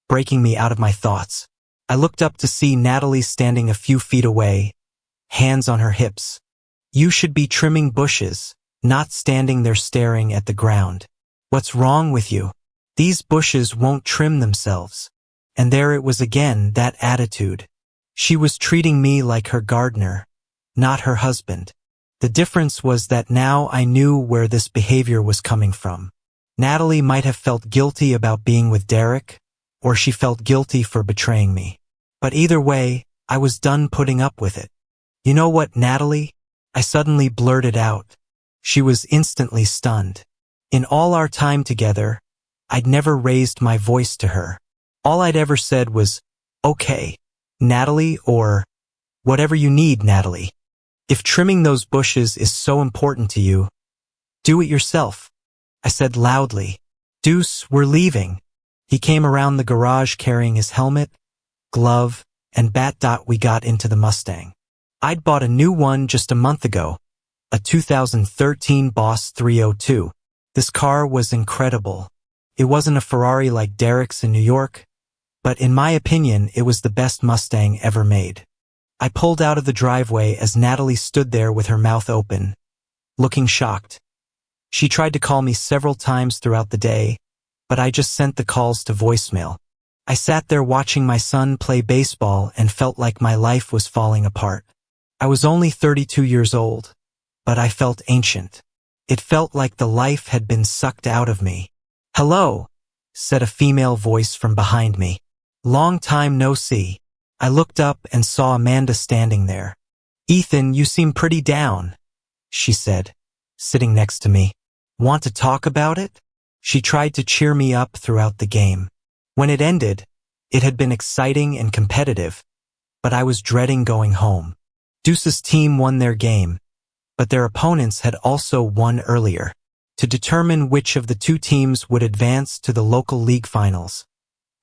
breaking me out of my thoughts. I looked up to see Natalie standing a few feet away, hands on her hips. You should be trimming bushes, not standing there staring at the ground. What's wrong with you? These bushes won't trim themselves. And there it was again, that attitude. She was treating me like her gardener, not her husband. The difference was that now I knew where this behavior was coming from. Natalie might have felt guilty about being with Derek, or she felt guilty for betraying me. But either way, I was done putting up with it. You know what, Natalie? I suddenly blurted out. She was instantly stunned. In all our time together, I'd never raised my voice to her. All I'd ever said was, okay, Natalie, or whatever you need, Natalie. If trimming those bushes is so important to you, do it yourself. I said loudly. Deuce, we're leaving. He came around the garage carrying his helmet, glove, and bat. We got into the Mustang. I'd bought a new one just a month ago, a 2013 Boss 302. This car was incredible. It wasn't a Ferrari like Derek's in New York, but in my opinion, it was the best Mustang ever made. I pulled out of the driveway as Natalie stood there with her mouth open, looking shocked. She tried to call me several times throughout the day, but I just sent the calls to voicemail. I sat there watching my son play baseball and felt like my life was falling apart. I was only 32 years old, but I felt ancient. It felt like the life had been sucked out of me. Hello, said a female voice from behind me. Long time no see. I looked up and saw Amanda standing there. Ethan, you seem pretty down, she said, sitting next to me. Want to talk about it? She tried to cheer me up throughout the game. When it ended, it had been exciting and competitive, but I was dreading going home. Deuce's team won their game, but their opponents had also won earlier. To determine which of the two teams would advance to the local league finals,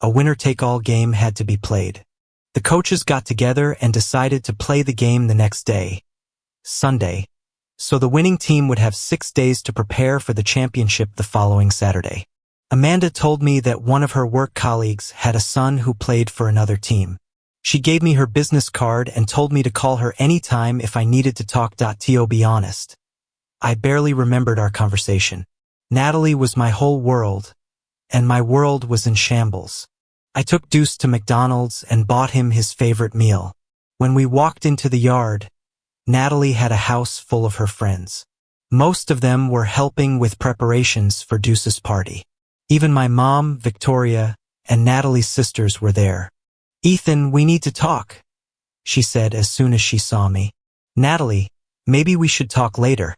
a winner-take-all game had to be played. The coaches got together and decided to play the game the next day, Sunday, so the winning team would have 6 days to prepare for the championship the following Saturday. Amanda told me that one of her work colleagues had a son who played for another team. She gave me her business card and told me to call her anytime if I needed to talk. To be honest, I barely remembered our conversation. Natalie was my whole world, and my world was in shambles. I took Deuce to McDonald's and bought him his favorite meal. When we walked into the yard, Natalie had a house full of her friends. Most of them were helping with preparations for Deuce's party. Even my mom, Victoria, and Natalie's sisters were there. Ethan, we need to talk, she said as soon as she saw me. Natalie, maybe we should talk later,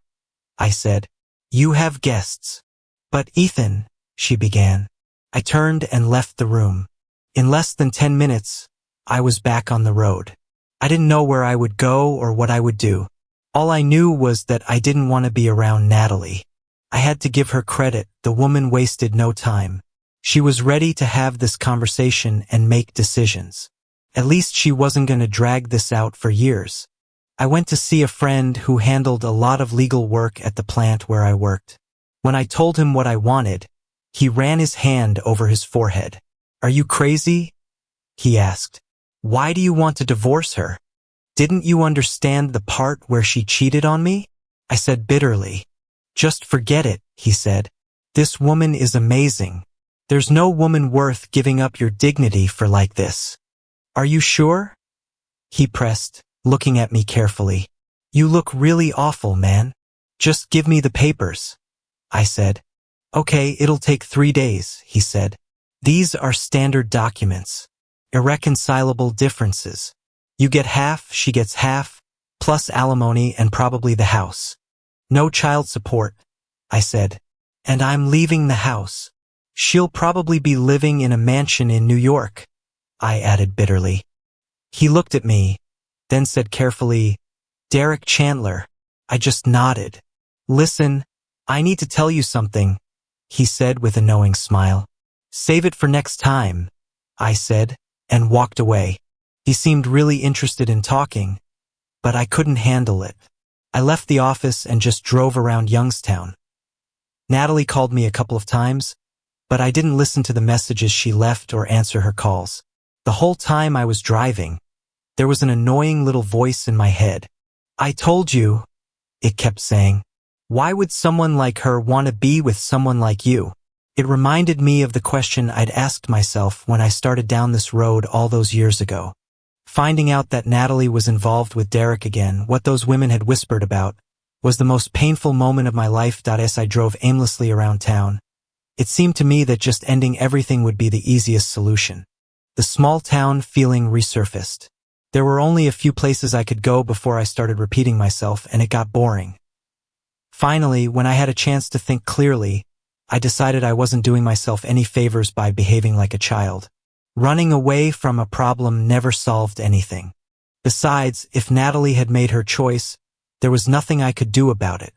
I said. You have guests. But Ethan, she began. I turned and left the room. In less than 10 minutes, I was back on the road. I didn't know where I would go or what I would do. All I knew was that I didn't want to be around Natalie. I had to give her credit. The woman wasted no time. She was ready to have this conversation and make decisions. At least she wasn't going to drag this out for years. I went to see a friend who handled a lot of legal work at the plant where I worked. When I told him what I wanted, he ran his hand over his forehead. "Are you crazy?" he asked. "Why do you want to divorce her? Didn't you understand the part where she cheated on me?" I said bitterly. "Just forget it," he said. "This woman is amazing. There's no woman worth giving up your dignity for like this." "Are you sure?" he pressed, looking at me carefully. "You look really awful, man. Just give me the papers," I said. "Okay, it'll take 3 days," he said. "These are standard documents. Irreconcilable differences. You get half, she gets half, plus alimony and probably the house. No child support," I said. "And I'm leaving the house. She'll probably be living in a mansion in New York," I added bitterly. He looked at me, then said carefully, "Derek Chandler." I just nodded. "Listen, I need to tell you something," he said with a knowing smile. "Save it for next time," I said, and walked away. He seemed really interested in talking, but I couldn't handle it. I left the office and just drove around Youngstown. Natalie called me a couple of times, but I didn't listen to the messages she left or answer her calls. The whole time I was driving, there was an annoying little voice in my head. "I told you," it kept saying. "Why would someone like her want to be with someone like you?" It reminded me of the question I'd asked myself when I started down this road all those years ago. Finding out that Natalie was involved with Derek again, what those women had whispered about, was the most painful moment of my life. As I drove aimlessly around town, it seemed to me that just ending everything would be the easiest solution. The small town feeling resurfaced. There were only a few places I could go before I started repeating myself, and it got boring. Finally, when I had a chance to think clearly, I decided I wasn't doing myself any favors by behaving like a child. Running away from a problem never solved anything. Besides, if Natalie had made her choice, there was nothing I could do about it.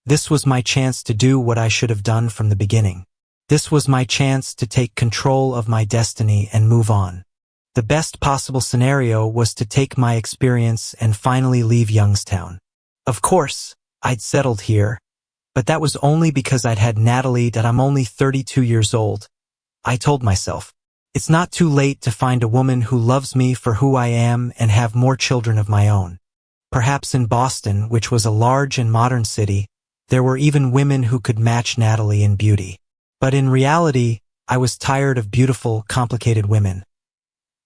This was my chance to do what I should have done from the beginning. This was my chance to take control of my destiny and move on. The best possible scenario was to take my experience and finally leave Youngstown. Of course, I'd settled here, but that was only because I'd had Natalie. I'm only 32 years old. I told myself, it's not too late to find a woman who loves me for who I am and have more children of my own. Perhaps in Boston, which was a large and modern city, there were even women who could match Natalie in beauty. But in reality, I was tired of beautiful, complicated women.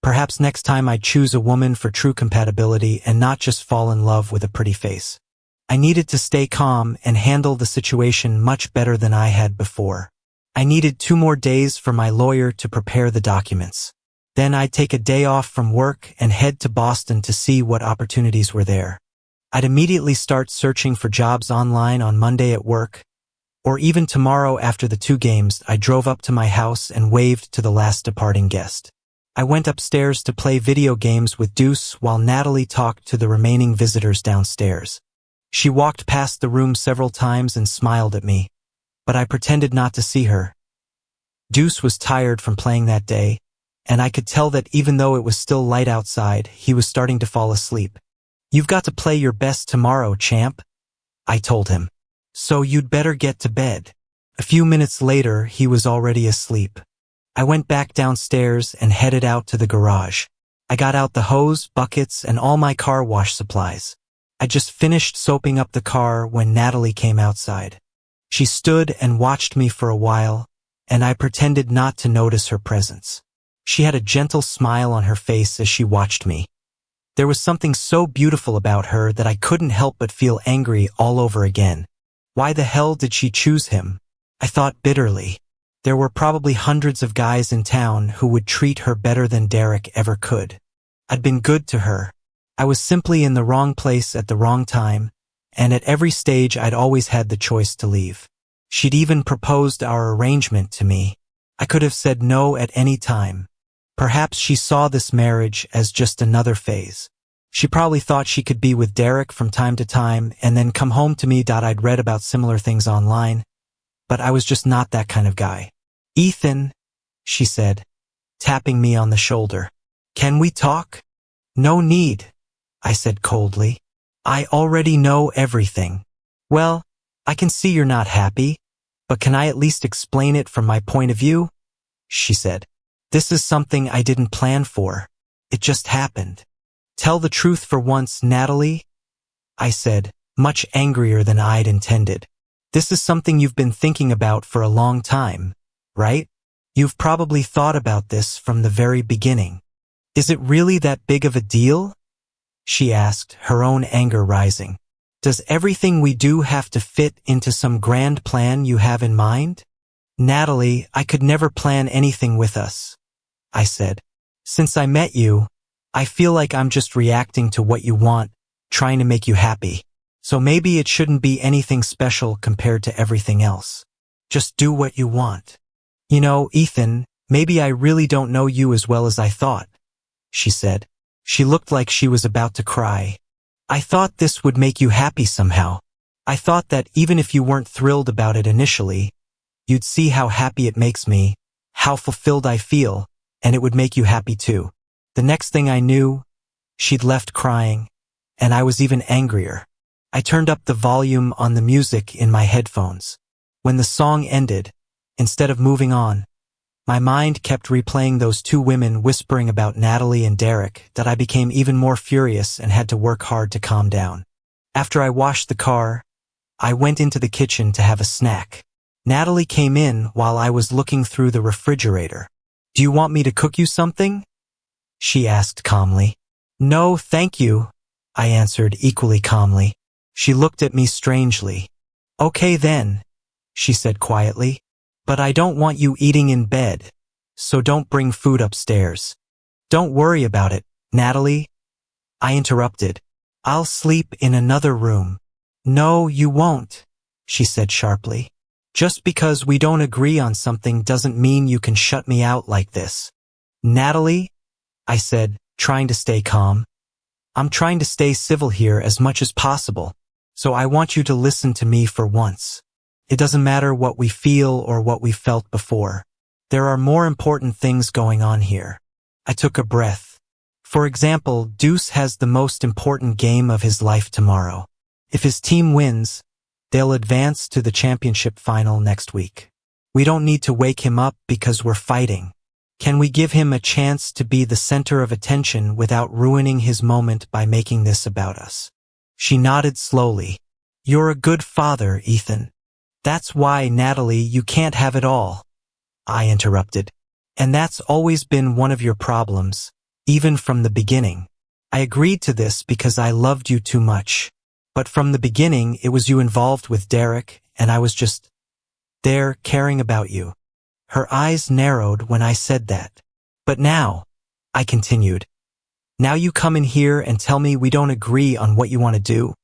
Perhaps next time I'd choose a woman for true compatibility and not just fall in love with a pretty face. I needed to stay calm and handle the situation much better than I had before. I needed 2 more days for my lawyer to prepare the documents. Then I'd take a day off from work and head to Boston to see what opportunities were there. I'd immediately start searching for jobs online on Monday at work, or even tomorrow after the 2 games. I drove up to my house and waved to the last departing guest. I went upstairs to play video games with Deuce while Natalie talked to the remaining visitors downstairs. She walked past the room several times and smiled at me, but I pretended not to see her. Deuce was tired from playing that day, and I could tell that even though it was still light outside, he was starting to fall asleep. "You've got to play your best tomorrow, champ," I told him. "So you'd better get to bed." A few minutes later, he was already asleep. I went back downstairs and headed out to the garage. I got out the hose, buckets, and all my car wash supplies. I just finished soaping up the car when Natalie came outside. She stood and watched me for a while, and I pretended not to notice her presence. She had a gentle smile on her face as she watched me. There was something so beautiful about her that I couldn't help but feel angry all over again. Why the hell did she choose him? I thought bitterly. There were probably hundreds of guys in town who would treat her better than Derek ever could. I'd been good to her. I was simply in the wrong place at the wrong time, and at every stage I'd always had the choice to leave. She'd even proposed our arrangement to me. I could have said no at any time. Perhaps she saw this marriage as just another phase. She probably thought she could be with Derek from time to time and then come home to me. I'd read about similar things online, but I was just not that kind of guy. Ethan, she said, tapping me on the shoulder. Can we talk? No need, I said coldly. I already know everything. Well, I can see you're not happy, but can I at least explain it from my point of view? She said. This is something I didn't plan for. It just happened. Tell the truth for once, Natalie, I said, much angrier than I'd intended. This is something you've been thinking about for a long time, right? You've probably thought about this from the very beginning. Is it really that big of a deal? She asked, her own anger rising. Does everything we do have to fit into some grand plan you have in mind? Natalie, I could never plan anything with us, I said. Since I met you, I feel like I'm just reacting to what you want, trying to make you happy. So maybe it shouldn't be anything special compared to everything else. Just do what you want. You know, Ethan, maybe I really don't know you as well as I thought, she said. She looked like she was about to cry. I thought this would make you happy somehow. I thought that even if you weren't thrilled about it initially, you'd see how happy it makes me, how fulfilled I feel, and it would make you happy too. The next thing I knew, she'd left crying, and I was even angrier. I turned up the volume on the music in my headphones. When the song ended, instead of moving on, my mind kept replaying those two women whispering about Natalie and Derek that I became even more furious and had to work hard to calm down. After I washed the car, I went into the kitchen to have a snack. Natalie came in while I was looking through the refrigerator. Do you want me to cook you something? She asked calmly. No, thank you, I answered equally calmly. She looked at me strangely. Okay then, she said quietly. But I don't want you eating in bed, so don't bring food upstairs. Don't worry about it, Natalie, I interrupted. I'll sleep in another room. No, you won't, she said sharply. Just because we don't agree on something doesn't mean you can shut me out like this. Natalie, I said, trying to stay calm. I'm trying to stay civil here as much as possible, so I want you to listen to me for once. It doesn't matter what we feel or what we felt before. There are more important things going on here. I took a breath. For example, Deuce has the most important game of his life tomorrow. If his team wins, they'll advance to the championship final next week. We don't need to wake him up because we're fighting. Can we give him a chance to be the center of attention without ruining his moment by making this about us? She nodded slowly. You're a good father, Ethan. That's why, Natalie, you can't have it all, I interrupted. And that's always been one of your problems, even from the beginning. I agreed to this because I loved you too much. But from the beginning, it was you involved with Derek, and I was just there caring about you. Her eyes narrowed when I said that. But now, I continued, now you come in here and tell me we don't agree on what you want to do,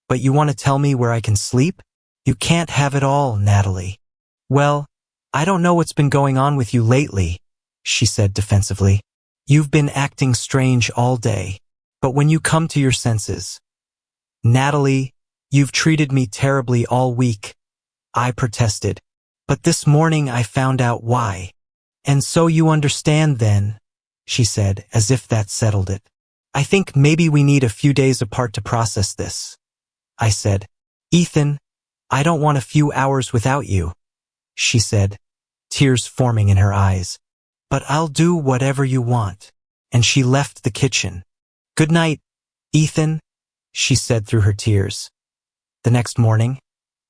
but you want to tell me where I can sleep? You can't have it all, Natalie. Well, I don't know what's been going on with you lately, she said defensively. You've been acting strange all day, but when you come to your senses. Natalie, you've treated me terribly all week, I protested. But this morning I found out why. And so you understand then, she said, as if that settled it. I think maybe we need a few days apart to process this, I said. Ethan, I don't want a few hours without you, she said, tears forming in her eyes. But I'll do whatever you want. And she left the kitchen. Good night, Ethan, she said through her tears. The next morning,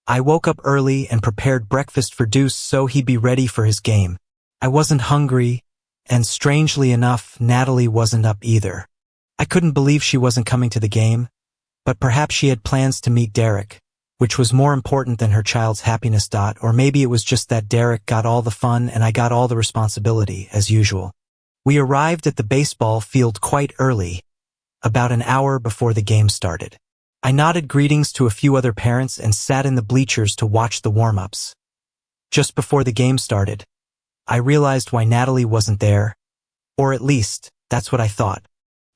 I woke up early and prepared breakfast for Deuce so he'd be ready for his game. I wasn't hungry, and strangely enough, Natalie wasn't up either. I couldn't believe she wasn't coming to the game, but perhaps she had plans to meet Derek, which was more important than her child's happiness. Or maybe it was just that Derek got all the fun and I got all the responsibility, as usual. We arrived at the baseball field quite early, about an hour before the game started. I nodded greetings to a few other parents and sat in the bleachers to watch the warm-ups. Just before the game started, I realized why Natalie wasn't there. Or at least, that's what I thought.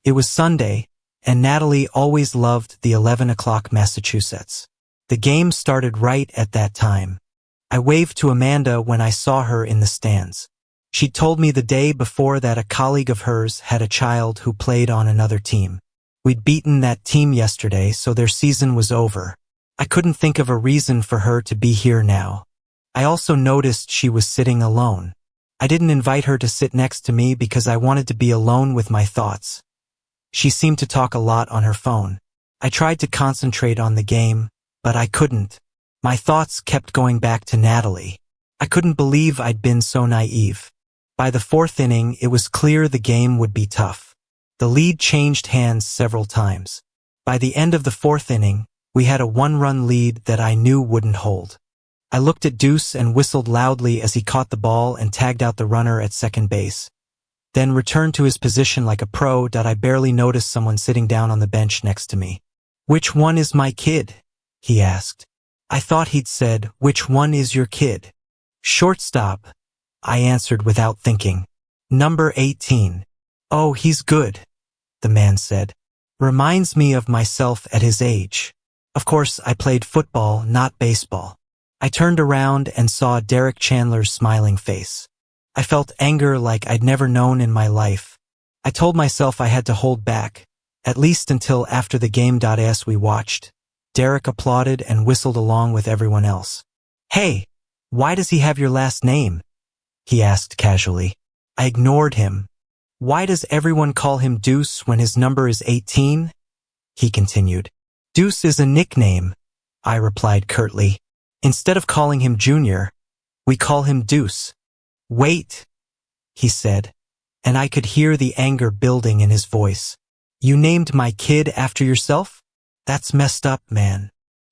It was Sunday, and Natalie always loved the 11 o'clock Massachusetts. The game started right at that time. I waved to Amanda when I saw her in the stands. She told me the day before that a colleague of hers had a child who played on another team. We'd beaten that team yesterday, so their season was over. I couldn't think of a reason for her to be here now. I also noticed she was sitting alone. I didn't invite her to sit next to me because I wanted to be alone with my thoughts. She seemed to talk a lot on her phone. I tried to concentrate on the game, but I couldn't. My thoughts kept going back to Natalie. I couldn't believe I'd been so naive. By the fourth inning, it was clear the game would be tough. The lead changed hands several times. By the end of the fourth inning, we had a one-run lead that I knew wouldn't hold. I looked at Deuce and whistled loudly as he caught the ball and tagged out the runner at second base. Then returned to his position like a pro that I barely noticed someone sitting down on the bench next to me. "Which one is my kid?" he asked. I thought he'd said, "Which one is your kid?" "Shortstop," I answered without thinking. "Number 18. "Oh, he's good," the man said. "Reminds me of myself at his age." Of course, I played football, not baseball. I turned around and saw Derek Chandler's smiling face. I felt anger like I'd never known in my life. I told myself I had to hold back, at least until after the game. As we watched, Derek applauded and whistled along with everyone else. "Hey, why does he have your last name?" he asked casually. I ignored him. "Why does everyone call him Deuce when his number is 18? He continued. "Deuce is a nickname," I replied curtly. "Instead of calling him Junior, we call him Deuce." "Wait," he said, and I could hear the anger building in his voice. "You named my kid after yourself? That's messed up, man."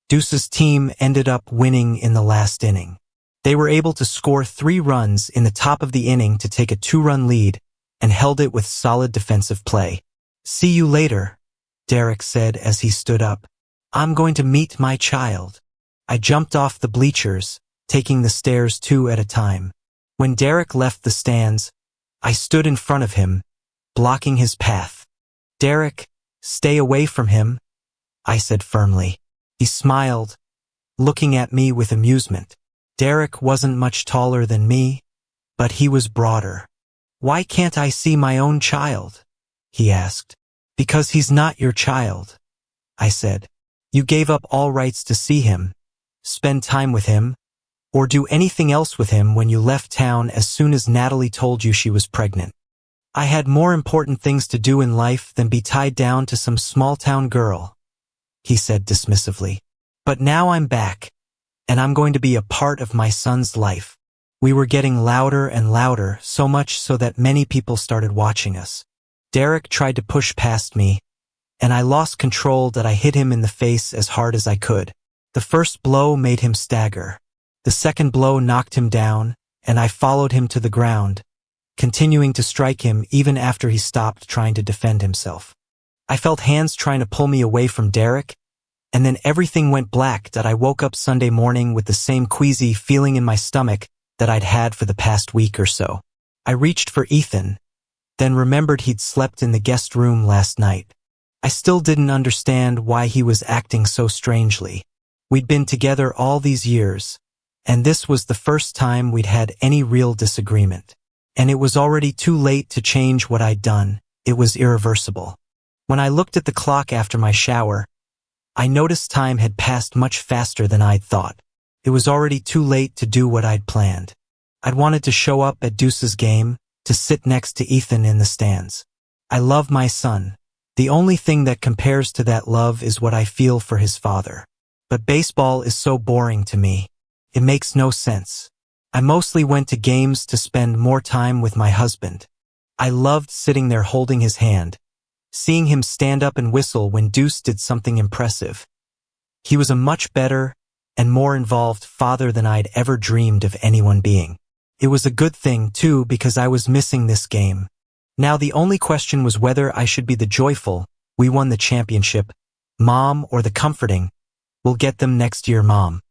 Deuce's team ended up winning in the last inning. They were able to score 3 runs in the top of the inning to take a 2-run lead and held it with solid defensive play. "See you later," Derek said as he stood up. "I'm going to meet my child." I jumped off the bleachers, taking the stairs 2 at a time. When Derek left the stands, I stood in front of him, blocking his path. "Derek, stay away from him," I said firmly. He smiled, looking at me with amusement. Derek wasn't much taller than me, but he was broader. "Why can't I see my own child?" he asked. "Because he's not your child," I said. "You gave up all rights to see him, spend time with him, or do anything else with him when you left town as soon as Natalie told you she was pregnant. I had more important things to do in life than be tied down to some small-town girl," he said dismissively. "But now I'm back, and I'm going to be a part of my son's life." We were getting louder and louder, so much so that many people started watching us. Derek tried to push past me, and I lost control that I hit him in the face as hard as I could. The first blow made him stagger. The second blow knocked him down, and I followed him to the ground, continuing to strike him even after he stopped trying to defend himself. I felt hands trying to pull me away from Derek, and then everything went black that I woke up Sunday morning with the same queasy feeling in my stomach that I'd had for the past week or so. I reached for Ethan, then remembered he'd slept in the guest room last night. I still didn't understand why he was acting so strangely. We'd been together all these years, and this was the first time we'd had any real disagreement. And it was already too late to change what I'd done. It was irreversible. When I looked at the clock after my shower, I noticed time had passed much faster than I'd thought. It was already too late to do what I'd planned. I'd wanted to show up at Deuce's game, to sit next to Ethan in the stands. I love my son. The only thing that compares to that love is what I feel for his father. But baseball is so boring to me. It makes no sense. I mostly went to games to spend more time with my husband. I loved sitting there holding his hand, seeing him stand up and whistle when Deuce did something impressive. He was a much better and more involved father than I'd ever dreamed of anyone being. It was a good thing, too, because I was missing this game. Now the only question was whether I should be the joyful, "We won the championship," mom, or the comforting, "We'll get them next year," mom.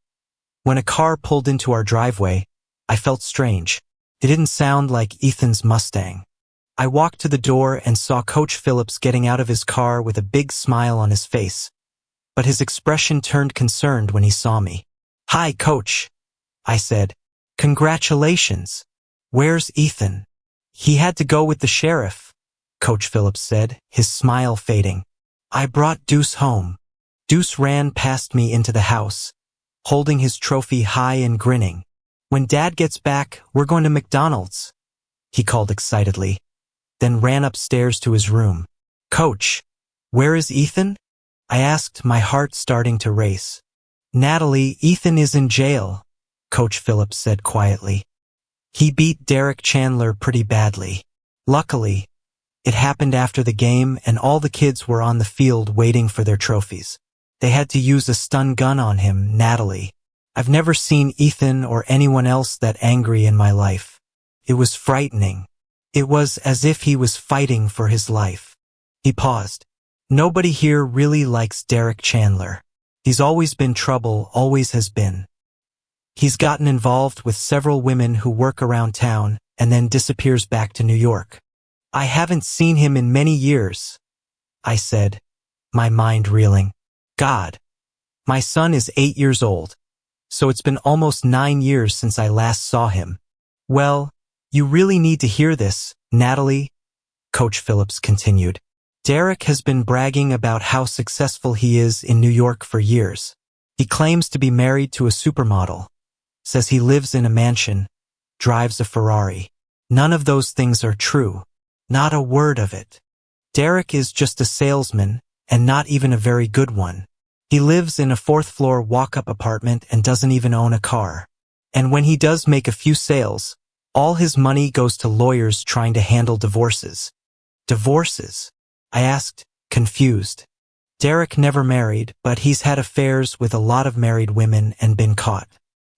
When a car pulled into our driveway, I felt strange. It didn't sound like Ethan's Mustang. I walked to the door and saw Coach Phillips getting out of his car with a big smile on his face, but his expression turned concerned when he saw me. "Hi, Coach," I said. "Congratulations. Where's Ethan?" "He had to go with the sheriff," Coach Phillips said, his smile fading. "I brought Deuce home." Deuce ran past me into the house, holding his trophy high and grinning. "When Dad gets back, we're going to McDonald's," he called excitedly, then ran upstairs to his room. "Coach, where is Ethan?" I asked, my heart starting to race. "Natalie, Ethan is in jail," Coach Phillips said quietly. "He beat Derek Chandler pretty badly. Luckily, it happened after the game and all the kids were on the field waiting for their trophies. They had to use a stun gun on him, Natalie. I've never seen Ethan or anyone else that angry in my life. It was frightening. It was as if he was fighting for his life." He paused. "Nobody here really likes Derek Chandler. He's always been trouble, always has been. He's gotten involved with several women who work around town and then disappears back to New York. I haven't seen him in many years," I said, my mind reeling. "God, my son is 8 years old, so it's been almost 9 years since I last saw him." "Well, you really need to hear this, Natalie," Coach Phillips continued. "Derek has been bragging about how successful he is in New York for years. He claims to be married to a supermodel, says he lives in a mansion, drives a Ferrari. None of those things are true. Not a word of it. Derek is just a salesman, and not even a very good one. He lives in a 4th-floor walk-up apartment and doesn't even own a car. And when he does make a few sales, all his money goes to lawyers trying to handle divorces." "Divorces?" I asked, confused. "Derek never married, but he's had affairs with a lot of married women and been caught.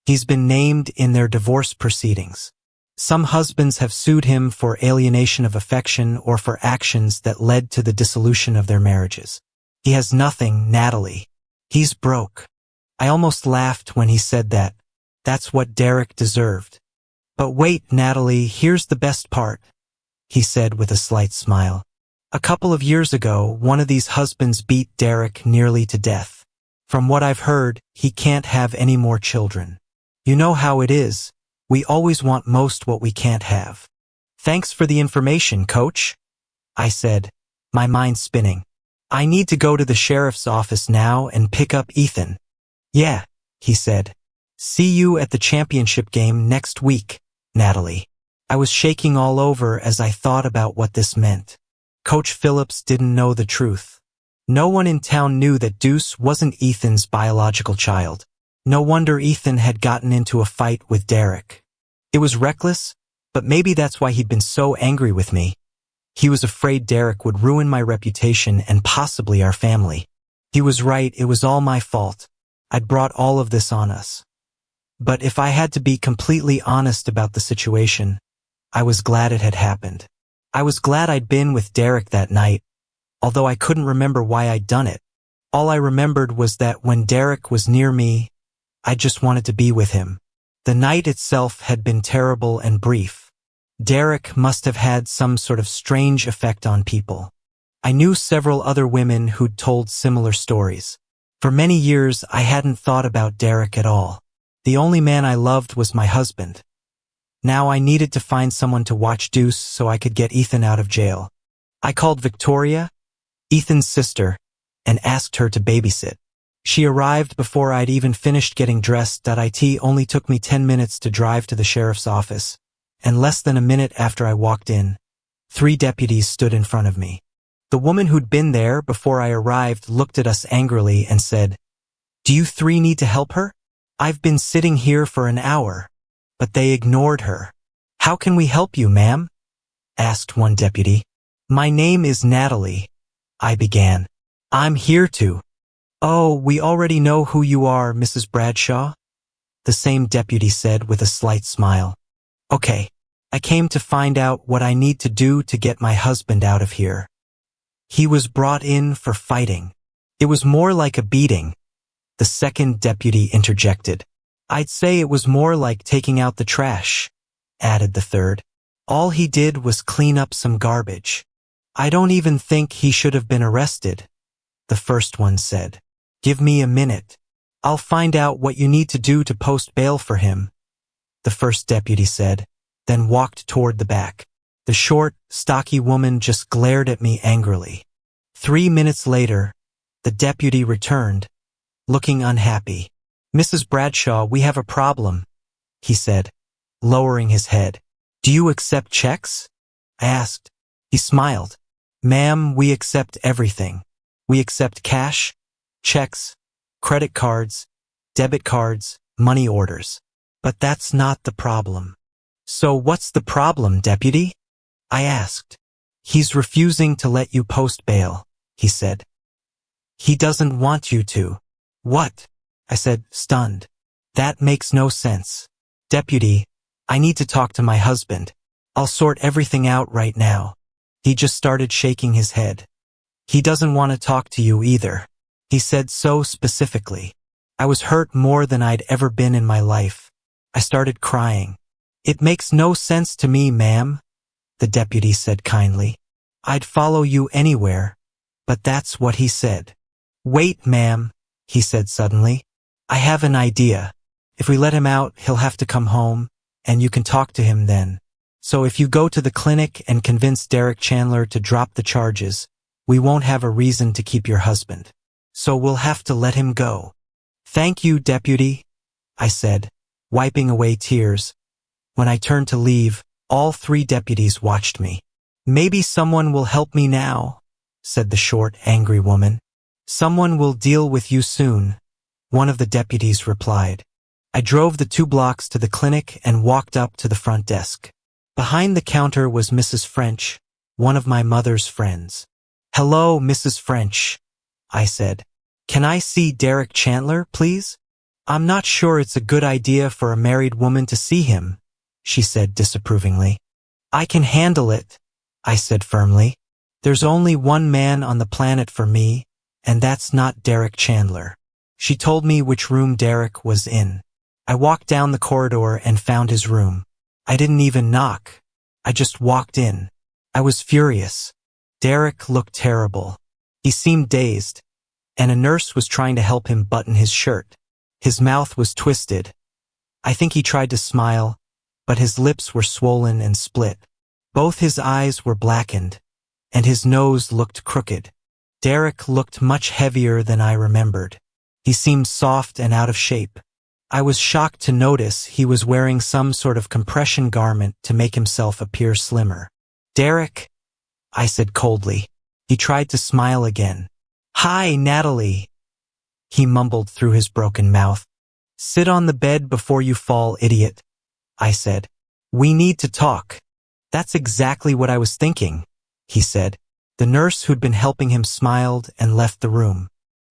He's been named in their divorce proceedings. Some husbands have sued him for alienation of affection or for actions that led to the dissolution of their marriages. He has nothing, Natalie. He's broke." I almost laughed when he said that. That's what Derek deserved. "But wait, Natalie, here's the best part," he said with a slight smile. "A couple of years ago, one of these husbands beat Derek nearly to death. From what I've heard, he can't have any more children. You know how it is. We always want most what we can't have." "Thanks for the information, Coach," I said, my mind spinning. "I need to go to the sheriff's office now and pick up Ethan." "Yeah," he said. "See you at the championship game next week, Natalie." I was shaking all over as I thought about what this meant. Coach Phillips didn't know the truth. No one in town knew that Deuce wasn't Ethan's biological child. No wonder Ethan had gotten into a fight with Derek. It was reckless, but maybe that's why he'd been so angry with me. He was afraid Derek would ruin my reputation and possibly our family. He was right, it was all my fault. I'd brought all of this on us. But if I had to be completely honest about the situation, I was glad it had happened. I was glad I'd been with Derek that night, although I couldn't remember why I'd done it. All I remembered was that when Derek was near me, I just wanted to be with him. The night itself had been terrible and brief. Derek must have had some sort of strange effect on people. I knew several other women who'd told similar stories. For many years, I hadn't thought about Derek at all. The only man I loved was my husband. Now I needed to find someone to watch Deuce so I could get Ethan out of jail. I called Victoria, Ethan's sister, and asked her to babysit. She arrived before I'd even finished getting dressed. It only took me 10 minutes to drive to the sheriff's office, and less than a minute after I walked in, 3 deputies stood in front of me. The woman who'd been there before I arrived looked at us angrily and said, "Do you 3 need to help her? I've been sitting here for an hour." But they ignored her. "How can we help you, ma'am?" asked one deputy. "My name is Natalie," I began. "I'm here to—" "Oh, we already know who you are, Mrs. Bradshaw," the same deputy said with a slight smile. "Okay, I came to find out what I need to do to get my husband out of here. He was brought in for fighting. It was more like a beating," the second deputy interjected. "I'd say it was more like taking out the trash," added the third. All he did was clean up some garbage. I don't even think he should have been arrested, the first one said. Give me a minute. I'll find out what you need to do to post bail for him, the first deputy said, then walked toward the back. The short, stocky woman just glared at me angrily. 3 minutes later, the deputy returned, looking unhappy. Mrs. Bradshaw, we have a problem, he said, lowering his head. Do you accept checks? I asked. He smiled. Ma'am, we accept everything. We accept cash, checks, credit cards, debit cards, money orders. But that's not the problem. So what's the problem, deputy? I asked. He's refusing to let you post bail, he said. He doesn't want you to. What? I said, stunned. That makes no sense. Deputy, I need to talk to my husband. I'll sort everything out right now. He just started shaking his head. He doesn't want to talk to you either. He said so specifically. I was hurt more than I'd ever been in my life. I started crying. It makes no sense to me, ma'am, the deputy said kindly. I'd follow you anywhere, but that's what he said. Wait, ma'am, he said suddenly. I have an idea. If we let him out, he'll have to come home, and you can talk to him then. So if you go to the clinic and convince Derek Chandler to drop the charges, we won't have a reason to keep your husband. So we'll have to let him go. Thank you, deputy, I said, wiping away tears. When I turned to leave, all 3 deputies watched me. Maybe someone will help me now, said the short, angry woman. Someone will deal with you soon, one of the deputies replied. I drove the 2 blocks to the clinic and walked up to the front desk. Behind the counter was Mrs. French, one of my mother's friends. Hello, Mrs. French, I said. Can I see Derek Chandler, please? I'm not sure it's a good idea for a married woman to see him, she said disapprovingly. I can handle it, I said firmly. There's only one man on the planet for me, and that's not Derek Chandler. She told me which room Derek was in. I walked down the corridor and found his room. I didn't even knock. I just walked in. I was furious. Derek looked terrible. He seemed dazed, and a nurse was trying to help him button his shirt. His mouth was twisted. I think he tried to smile, but his lips were swollen and split. Both his eyes were blackened, and his nose looked crooked. Derek looked much heavier than I remembered. He seemed soft and out of shape. I was shocked to notice he was wearing some sort of compression garment to make himself appear slimmer. Derek, I said coldly. He tried to smile again. Hi, Natalie, he mumbled through his broken mouth. Sit on the bed before you fall, idiot, I said. We need to talk. That's exactly what I was thinking, he said. The nurse who'd been helping him smiled and left the room.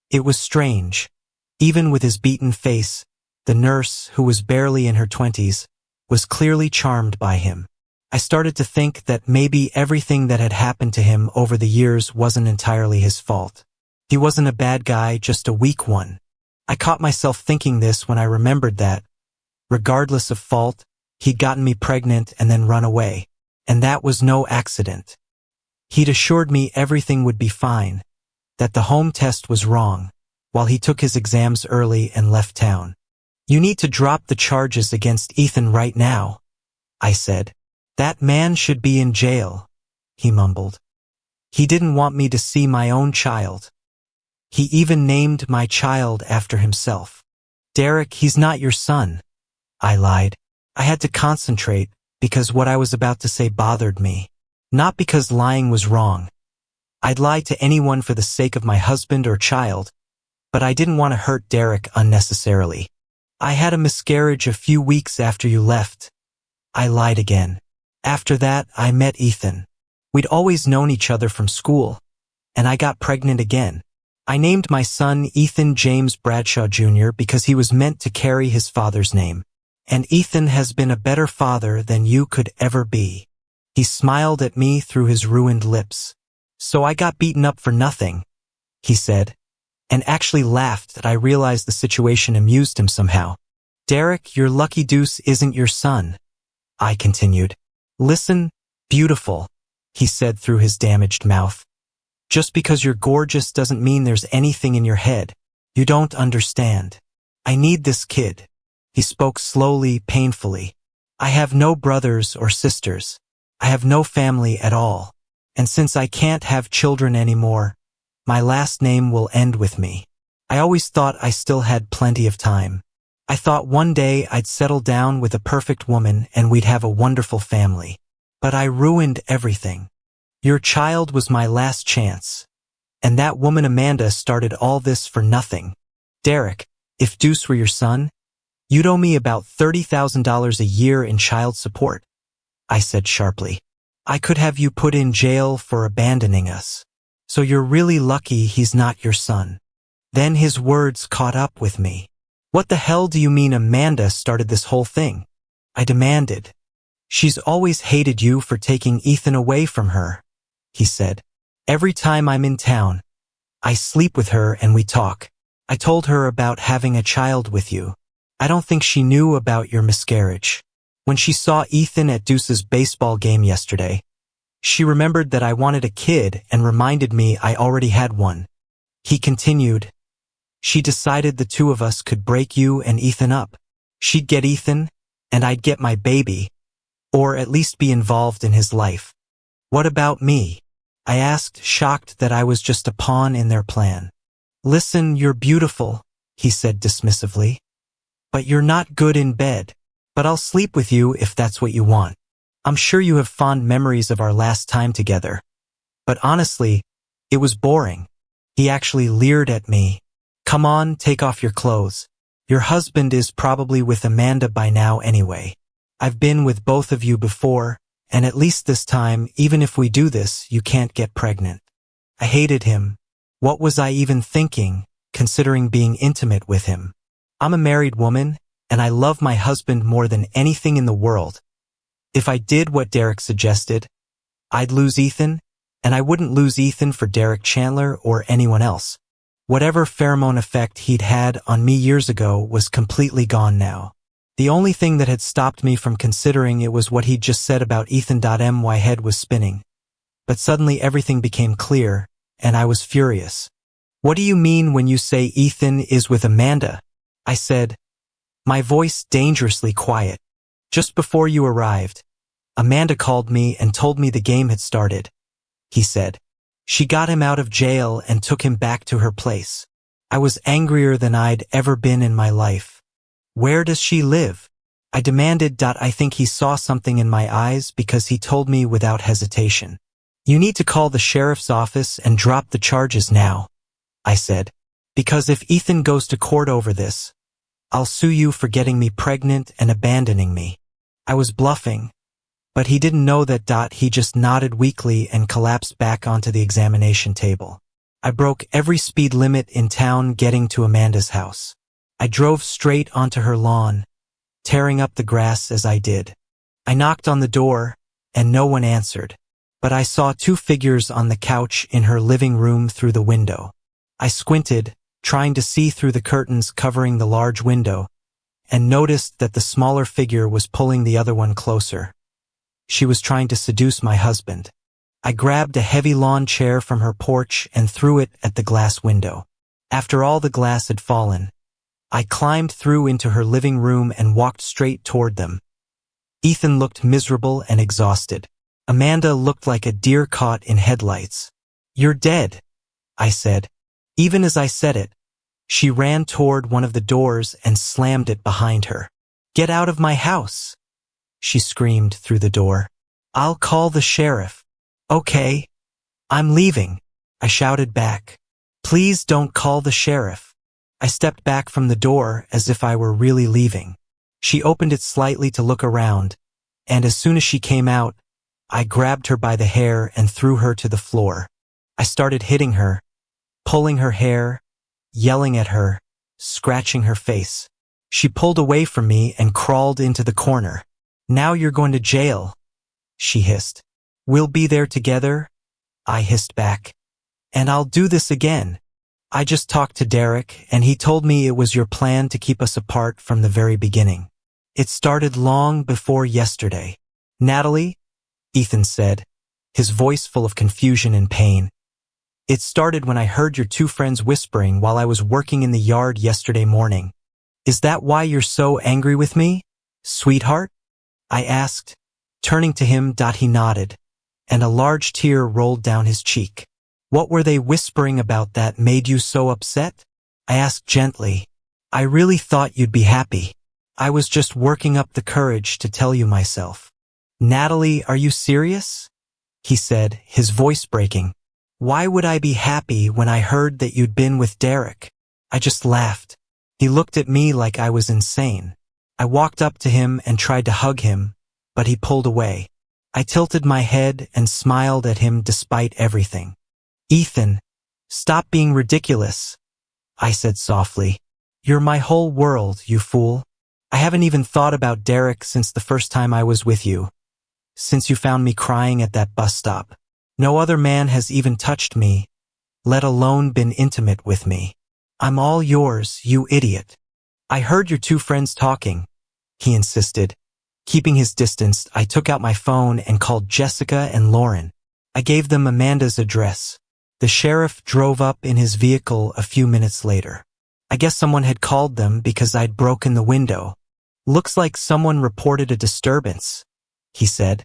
It was strange. Even with his beaten face, the nurse, who was barely in her 20s, was clearly charmed by him. I started to think that maybe everything that had happened to him over the years wasn't entirely his fault. He wasn't a bad guy, just a weak one. I caught myself thinking this when I remembered that, regardless of fault, he'd gotten me pregnant and then run away. And that was no accident. He'd assured me everything would be fine, that the home test was wrong, while he took his exams early and left town. You need to drop the charges against Ethan right now, I said. That man should be in jail, he mumbled. He didn't want me to see my own child. He even named my child after himself. Derek, he's not your son, I lied. I had to concentrate because what I was about to say bothered me. Not because lying was wrong. I'd lie to anyone for the sake of my husband or child, but I didn't want to hurt Derek unnecessarily. I had a miscarriage a few weeks after you left. I lied again. After that, I met Ethan. We'd always known each other from school, and I got pregnant again. I named my son Ethan James Bradshaw Jr. because he was meant to carry his father's name. And Ethan has been a better father than you could ever be. He smiled at me through his ruined lips. So I got beaten up for nothing, he said, and actually laughed that I realized the situation amused him somehow. Derek, your lucky deuce isn't your son, I continued. Listen, beautiful, he said through his damaged mouth. Just because you're gorgeous doesn't mean there's anything in your head. You don't understand. I need this kid. He spoke slowly, painfully. I have no brothers or sisters. I have no family at all. And since I can't have children anymore, my last name will end with me. I always thought I still had plenty of time. I thought one day I'd settle down with a perfect woman and we'd have a wonderful family. But I ruined everything. Your child was my last chance. And that woman Amanda started all this for nothing. Derek, if Deuce were your son, you'd owe me about $30,000 a year in child support, I said sharply. I could have you put in jail for abandoning us. So you're really lucky he's not your son. Then his words caught up with me. What the hell do you mean Amanda started this whole thing? I demanded. She's always hated you for taking Ethan away from her, he said. Every time I'm in town, I sleep with her and we talk. I told her about having a child with you. I don't think she knew about your miscarriage. When she saw Ethan at Deuce's baseball game yesterday, she remembered that I wanted a kid and reminded me I already had one. He continued. She decided the two of us could break you and Ethan up. She'd get Ethan, and I'd get my baby, or at least be involved in his life. What about me? I asked, shocked that I was just a pawn in their plan. Listen, you're beautiful, he said dismissively. But you're not good in bed. But I'll sleep with you if that's what you want. I'm sure you have fond memories of our last time together. But honestly, it was boring. He actually leered at me. Come on, take off your clothes. Your husband is probably with Amanda by now anyway. I've been with both of you before, and at least this time, even if we do this, you can't get pregnant. I hated him. What was I even thinking, considering being intimate with him? I'm a married woman, and I love my husband more than anything in the world. If I did what Derek suggested, I'd lose Ethan, and I wouldn't lose Ethan for Derek Chandler or anyone else. Whatever pheromone effect he'd had on me years ago was completely gone now. The only thing that had stopped me from considering it was what he'd just said about Ethan. My head was spinning. But suddenly everything became clear, and I was furious. What do you mean when you say Ethan is with Amanda? I said, my voice dangerously quiet. Just before you arrived, Amanda called me and told me the game had started, he said. She got him out of jail and took him back to her place. I was angrier than I'd ever been in my life. Where does she live? I demanded. I think he saw something in my eyes because he told me without hesitation. You need to call the sheriff's office and drop the charges now, I said. Because if Ethan goes to court over this, I'll sue you for getting me pregnant and abandoning me. I was bluffing, but he didn't know that. He just nodded weakly and collapsed back onto the examination table. I broke every speed limit in town getting to Amanda's house. I drove straight onto her lawn, tearing up the grass as I did. I knocked on the door, and no one answered, but I saw two figures on the couch in her living room through the window. I squinted, trying to see through the curtains covering the large window, and noticed that the smaller figure was pulling the other one closer. She was trying to seduce my husband. I grabbed a heavy lawn chair from her porch and threw it at the glass window. After all the glass had fallen, I climbed through into her living room and walked straight toward them. Ethan looked miserable and exhausted. Amanda looked like a deer caught in headlights. You're dead, I said. Even as I said it, she ran toward one of the doors and slammed it behind her. Get out of my house, she screamed through the door. I'll call the sheriff. Okay, I'm leaving, I shouted back. Please don't call the sheriff. I stepped back from the door as if I were really leaving. She opened it slightly to look around, and as soon as she came out, I grabbed her by the hair and threw her to the floor. I started hitting her, pulling her hair, yelling at her, scratching her face. She pulled away from me and crawled into the corner. Now you're going to jail, she hissed. We'll be there together, I hissed back. And I'll do this again. I just talked to Derek, and he told me it was your plan to keep us apart from the very beginning. It started long before yesterday. Natalie, Ethan said, his voice full of confusion and pain. It started when I heard your two friends whispering while I was working in the yard yesterday morning. Is that why you're so angry with me, sweetheart? I asked, turning to him. He nodded, and a large tear rolled down his cheek. What were they whispering about that made you so upset? I asked gently. I really thought you'd be happy. I was just working up the courage to tell you myself. Natalie, are you serious? He said, his voice breaking. Why would I be happy when I heard that you'd been with Derek? I just laughed. He looked at me like I was insane. I walked up to him and tried to hug him, but he pulled away. I tilted my head and smiled at him despite everything. Ethan, stop being ridiculous, I said softly. You're my whole world, you fool. I haven't even thought about Derek since the first time I was with you. Since you found me crying at that bus stop. No other man has even touched me, let alone been intimate with me. I'm all yours, you idiot. I heard your two friends talking, he insisted. Keeping his distance, I took out my phone and called Jessica and Lauren. I gave them Amanda's address. The sheriff drove up in his vehicle a few minutes later. I guess someone had called them because I'd broken the window. Looks like someone reported a disturbance, he said.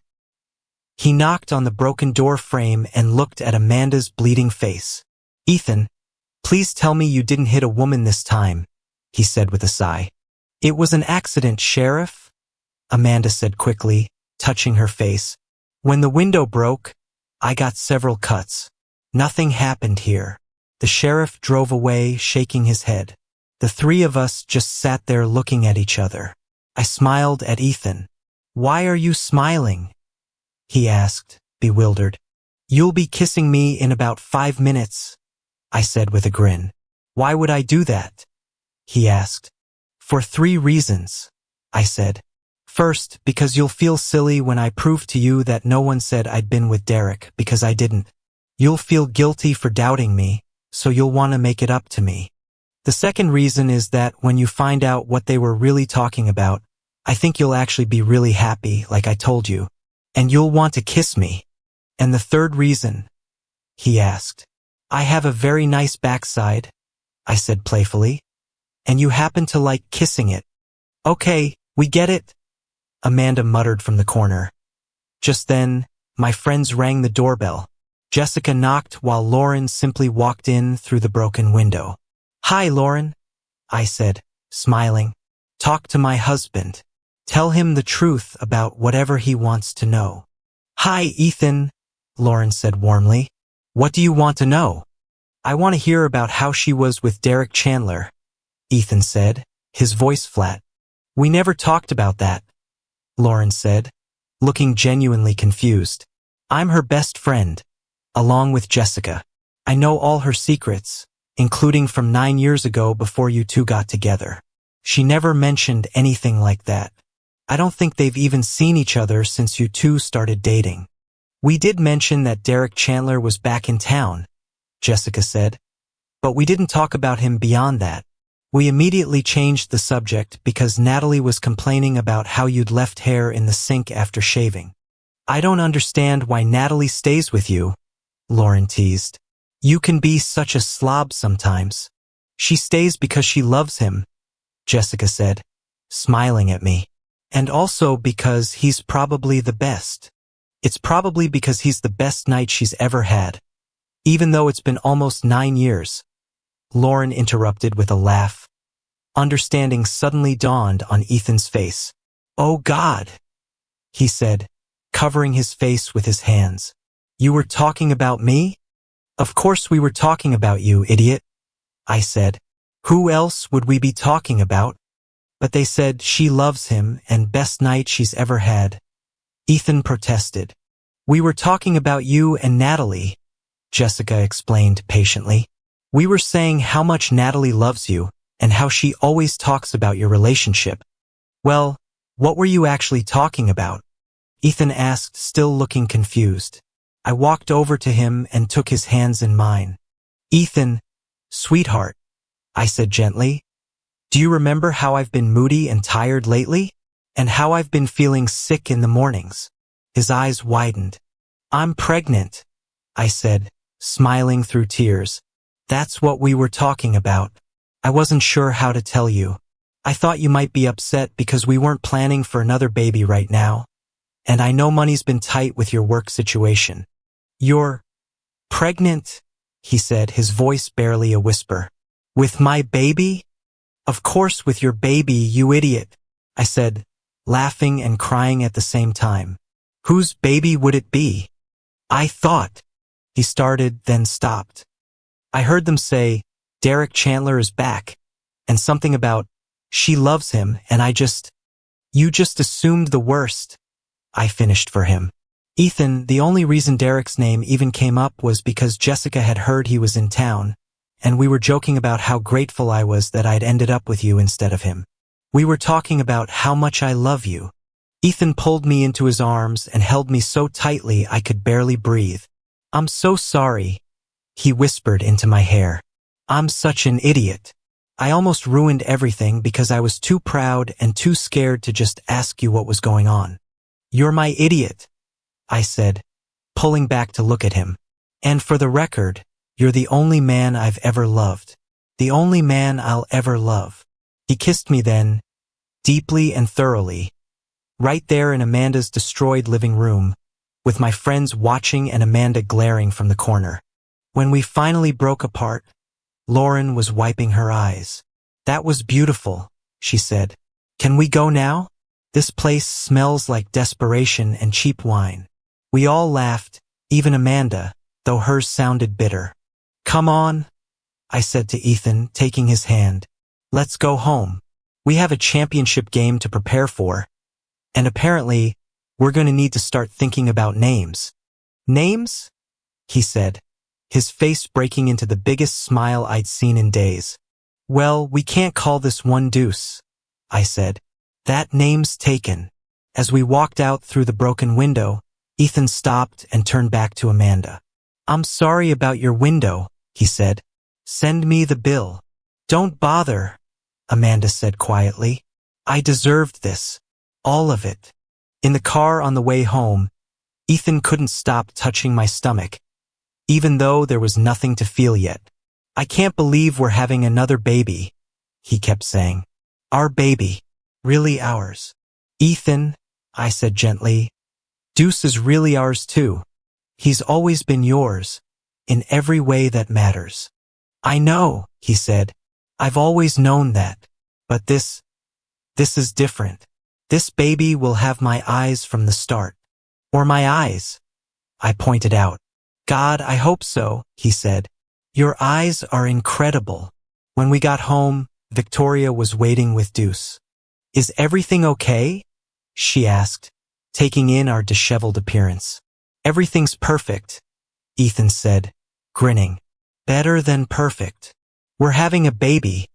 He knocked on the broken door frame and looked at Amanda's bleeding face. Ethan, please tell me you didn't hit a woman this time, he said with a sigh. It was an accident, Sheriff, Amanda said quickly, touching her face. When the window broke, I got several cuts. Nothing happened here. The sheriff drove away, shaking his head. The three of us just sat there looking at each other. I smiled at Ethan. Why are you smiling? He asked, bewildered. You'll be kissing me in about 5 minutes, I said with a grin. Why would I do that? He asked. For 3 reasons, I said. First, because you'll feel silly when I prove to you that no one said I'd been with Derek, because I didn't. You'll feel guilty for doubting me, so you'll want to make it up to me. The second reason is that when you find out what they were really talking about, I think you'll actually be really happy, like I told you, and you'll want to kiss me. And the third reason, he asked. I have a very nice backside, I said playfully, and you happen to like kissing it. Okay, we get it, Amanda muttered from the corner. Just then, my friends rang the doorbell. Jessica knocked while Lauren simply walked in through the broken window. Hi, Lauren, I said, smiling. Talk to my husband. Tell him the truth about whatever he wants to know. Hi, Ethan, Lauren said warmly. What do you want to know? I want to hear about how she was with Derek Chandler, Ethan said, his voice flat. We never talked about that, Lauren said, looking genuinely confused. I'm her best friend, along with Jessica. I know all her secrets, including from 9 years ago before you two got together. She never mentioned anything like that. I don't think they've even seen each other since you two started dating. We did mention that Derek Chandler was back in town, Jessica said, but we didn't talk about him beyond that. We immediately changed the subject because Natalie was complaining about how you'd left hair in the sink after shaving. I don't understand why Natalie stays with you, Lauren teased. You can be such a slob sometimes. She stays because she loves him, Jessica said, smiling at me. And also because he's probably the best. It's probably because he's the best night she's ever had. Even though it's been almost 9 years. Lauren interrupted with a laugh. Understanding suddenly dawned on Ethan's face. Oh God, he said, covering his face with his hands. You were talking about me? Of course we were talking about you, idiot, I said. Who else would we be talking about? But they said she loves him and best night she's ever had. Ethan protested. We were talking about you and Natalie, Jessica explained patiently. We were saying how much Natalie loves you and how she always talks about your relationship. Well, what were you actually talking about? Ethan asked, still looking confused. I walked over to him and took his hands in mine. Ethan, sweetheart, I said gently. Do you remember how I've been moody and tired lately? And how I've been feeling sick in the mornings? His eyes widened. I'm pregnant, I said, smiling through tears. That's what we were talking about. I wasn't sure how to tell you. I thought you might be upset because we weren't planning for another baby right now. And I know money's been tight with your work situation. You're pregnant, he said, his voice barely a whisper. With my baby? Of course with your baby, you idiot, I said, laughing and crying at the same time. Whose baby would it be? I thought. He started, then stopped. I heard them say, Derek Chandler is back, and something about, she loves him, and you just assumed the worst. I finished for him. Ethan, the only reason Derek's name even came up was because Jessica had heard he was in town, and we were joking about how grateful I was that I'd ended up with you instead of him. We were talking about how much I love you. Ethan pulled me into his arms and held me so tightly I could barely breathe. I'm so sorry, he whispered into my hair. I'm such an idiot. I almost ruined everything because I was too proud and too scared to just ask you what was going on. You're my idiot, I said, pulling back to look at him. And for the record, you're the only man I've ever loved. The only man I'll ever love. He kissed me then, deeply and thoroughly, right there in Amanda's destroyed living room, with my friends watching and Amanda glaring from the corner. When we finally broke apart, Lauren was wiping her eyes. That was beautiful, she said. Can we go now? This place smells like desperation and cheap wine. We all laughed, even Amanda, though hers sounded bitter. Come on, I said to Ethan, taking his hand. Let's go home. We have a championship game to prepare for, and apparently, we're going to need to start thinking about names. Names? He said, his face breaking into the biggest smile I'd seen in days. Well, we can't call this one Deuce, I said. That name's taken. As we walked out through the broken window, Ethan stopped and turned back to Amanda. I'm sorry about your window, he said. Send me the bill. Don't bother, Amanda said quietly. I deserved this. All of it. In the car on the way home, Ethan couldn't stop touching my stomach, even though there was nothing to feel yet. I can't believe we're having another baby, he kept saying. Our baby. Really ours. Ethan, I said gently, Deuce is really ours too. He's always been yours, in every way that matters. I know, he said. I've always known that. But this is different. This baby will have my eyes from the start. Or my eyes, I pointed out. God, I hope so, he said. Your eyes are incredible. When we got home, Victoria was waiting with Deuce. Is everything okay? She asked, taking in our disheveled appearance. Everything's perfect, Ethan said, grinning. Better than perfect. We're having a baby,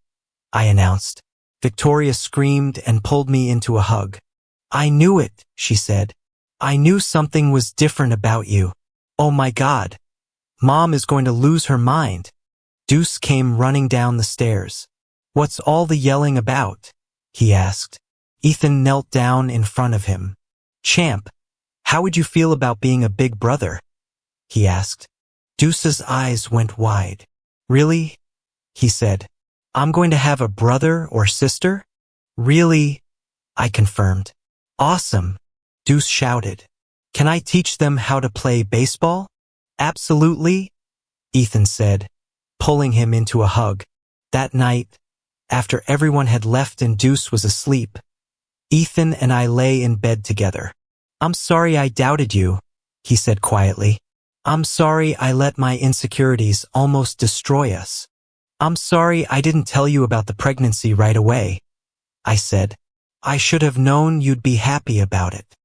I announced. Victoria screamed and pulled me into a hug. I knew it, she said. I knew something was different about you. Oh my God. Mom is going to lose her mind. Deuce came running down the stairs. What's all the yelling about? He asked. Ethan knelt down in front of him. Champ, how would you feel about being a big brother? He asked. Deuce's eyes went wide. Really? He said. I'm going to have a brother or sister? Really? I confirmed. Awesome, Deuce shouted. Can I teach them how to play baseball? Absolutely, Ethan said, pulling him into a hug. That night, after everyone had left and Deuce was asleep, Ethan and I lay in bed together. I'm sorry I doubted you, he said quietly. I'm sorry I let my insecurities almost destroy us. I'm sorry I didn't tell you about the pregnancy right away, I said. I should have known you'd be happy about it.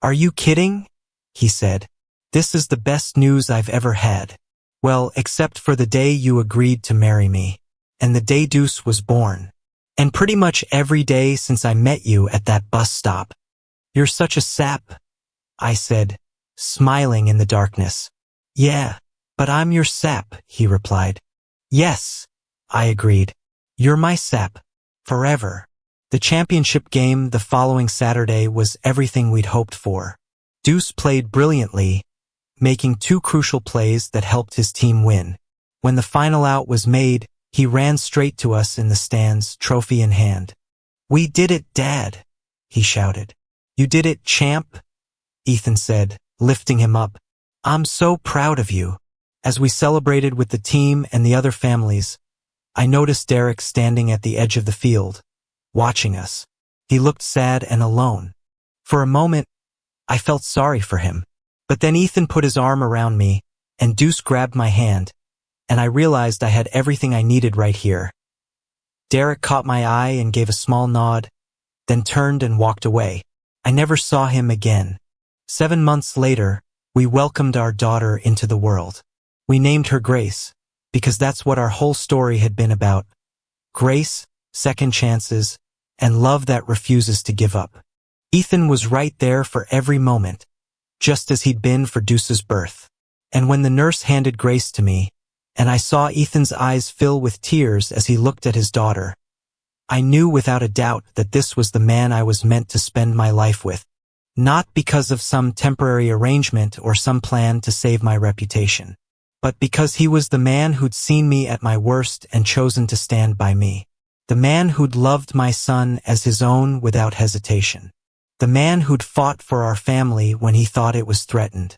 Are you kidding? He said. This is the best news I've ever had. Well, except for the day you agreed to marry me, and the day Deuce was born, and pretty much every day since I met you at that bus stop. You're such a sap, I said, smiling in the darkness. Yeah, but I'm your sap, he replied. Yes, I agreed. You're my sap. Forever. The championship game the following Saturday was everything we'd hoped for. Deuce played brilliantly, making 2 crucial plays that helped his team win. When the final out was made, he ran straight to us in the stands, trophy in hand. "We did it, Dad," he shouted. "You did it, champ," Ethan said, lifting him up. "I'm so proud of you." As we celebrated with the team and the other families, I noticed Derek standing at the edge of the field, watching us. He looked sad and alone. For a moment, I felt sorry for him. But then Ethan put his arm around me, and Deuce grabbed my hand, and I realized I had everything I needed right here. Derek caught my eye and gave a small nod, then turned and walked away. I never saw him again. 7 months later, we welcomed our daughter into the world. We named her Grace, because that's what our whole story had been about. Grace, second chances, and love that refuses to give up. Ethan was right there for every moment, just as he'd been for Deuce's birth. And when the nurse handed Grace to me, and I saw Ethan's eyes fill with tears as he looked at his daughter, I knew without a doubt that this was the man I was meant to spend my life with. Not because of some temporary arrangement or some plan to save my reputation, but because he was the man who'd seen me at my worst and chosen to stand by me. The man who'd loved my son as his own without hesitation. The man who'd fought for our family when he thought it was threatened.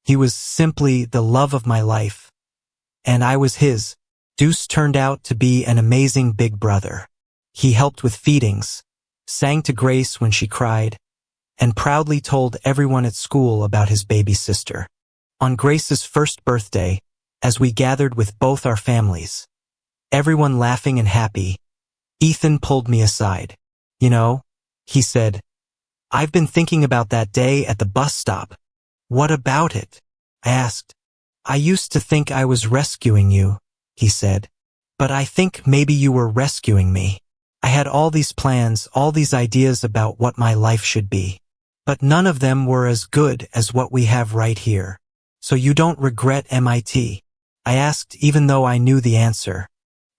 He was simply the love of my life, and I was his. Deuce turned out to be an amazing big brother. He helped with feedings, sang to Grace when she cried, and proudly told everyone at school about his baby sister. On Grace's first birthday, as we gathered with both our families, everyone laughing and happy, Ethan pulled me aside. "You know," he said, "I've been thinking about that day at the bus stop." "What about it?" I asked. "I used to think I was rescuing you," he said, "but I think maybe you were rescuing me. I had all these plans, all these ideas about what my life should be, but none of them were as good as what we have right here. So you don't regret MIT?" I asked, even though I knew the answer.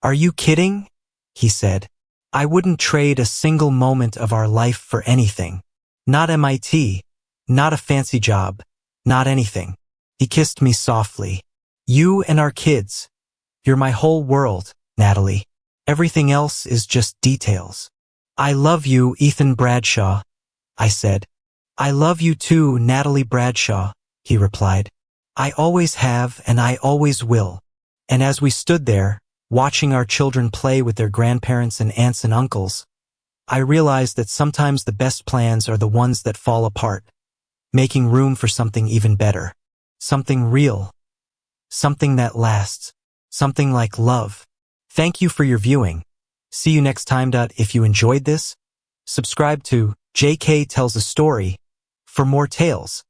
"Are you kidding?" he said. "I wouldn't trade a single moment of our life for anything. Not MIT, not a fancy job, not anything." He kissed me softly. "You and our kids. You're my whole world, Natalie. Everything else is just details." "I love you, Ethan Bradshaw," I said. "I love you too, Natalie Bradshaw," he replied. "I always have and I always will." And as we stood there, watching our children play with their grandparents and aunts and uncles, I realized that sometimes the best plans are the ones that fall apart, making room for something even better. Something real. Something that lasts. Something like love. Thank you for your viewing. See you next time. If you enjoyed this, subscribe to JK Tells a Story for more tales.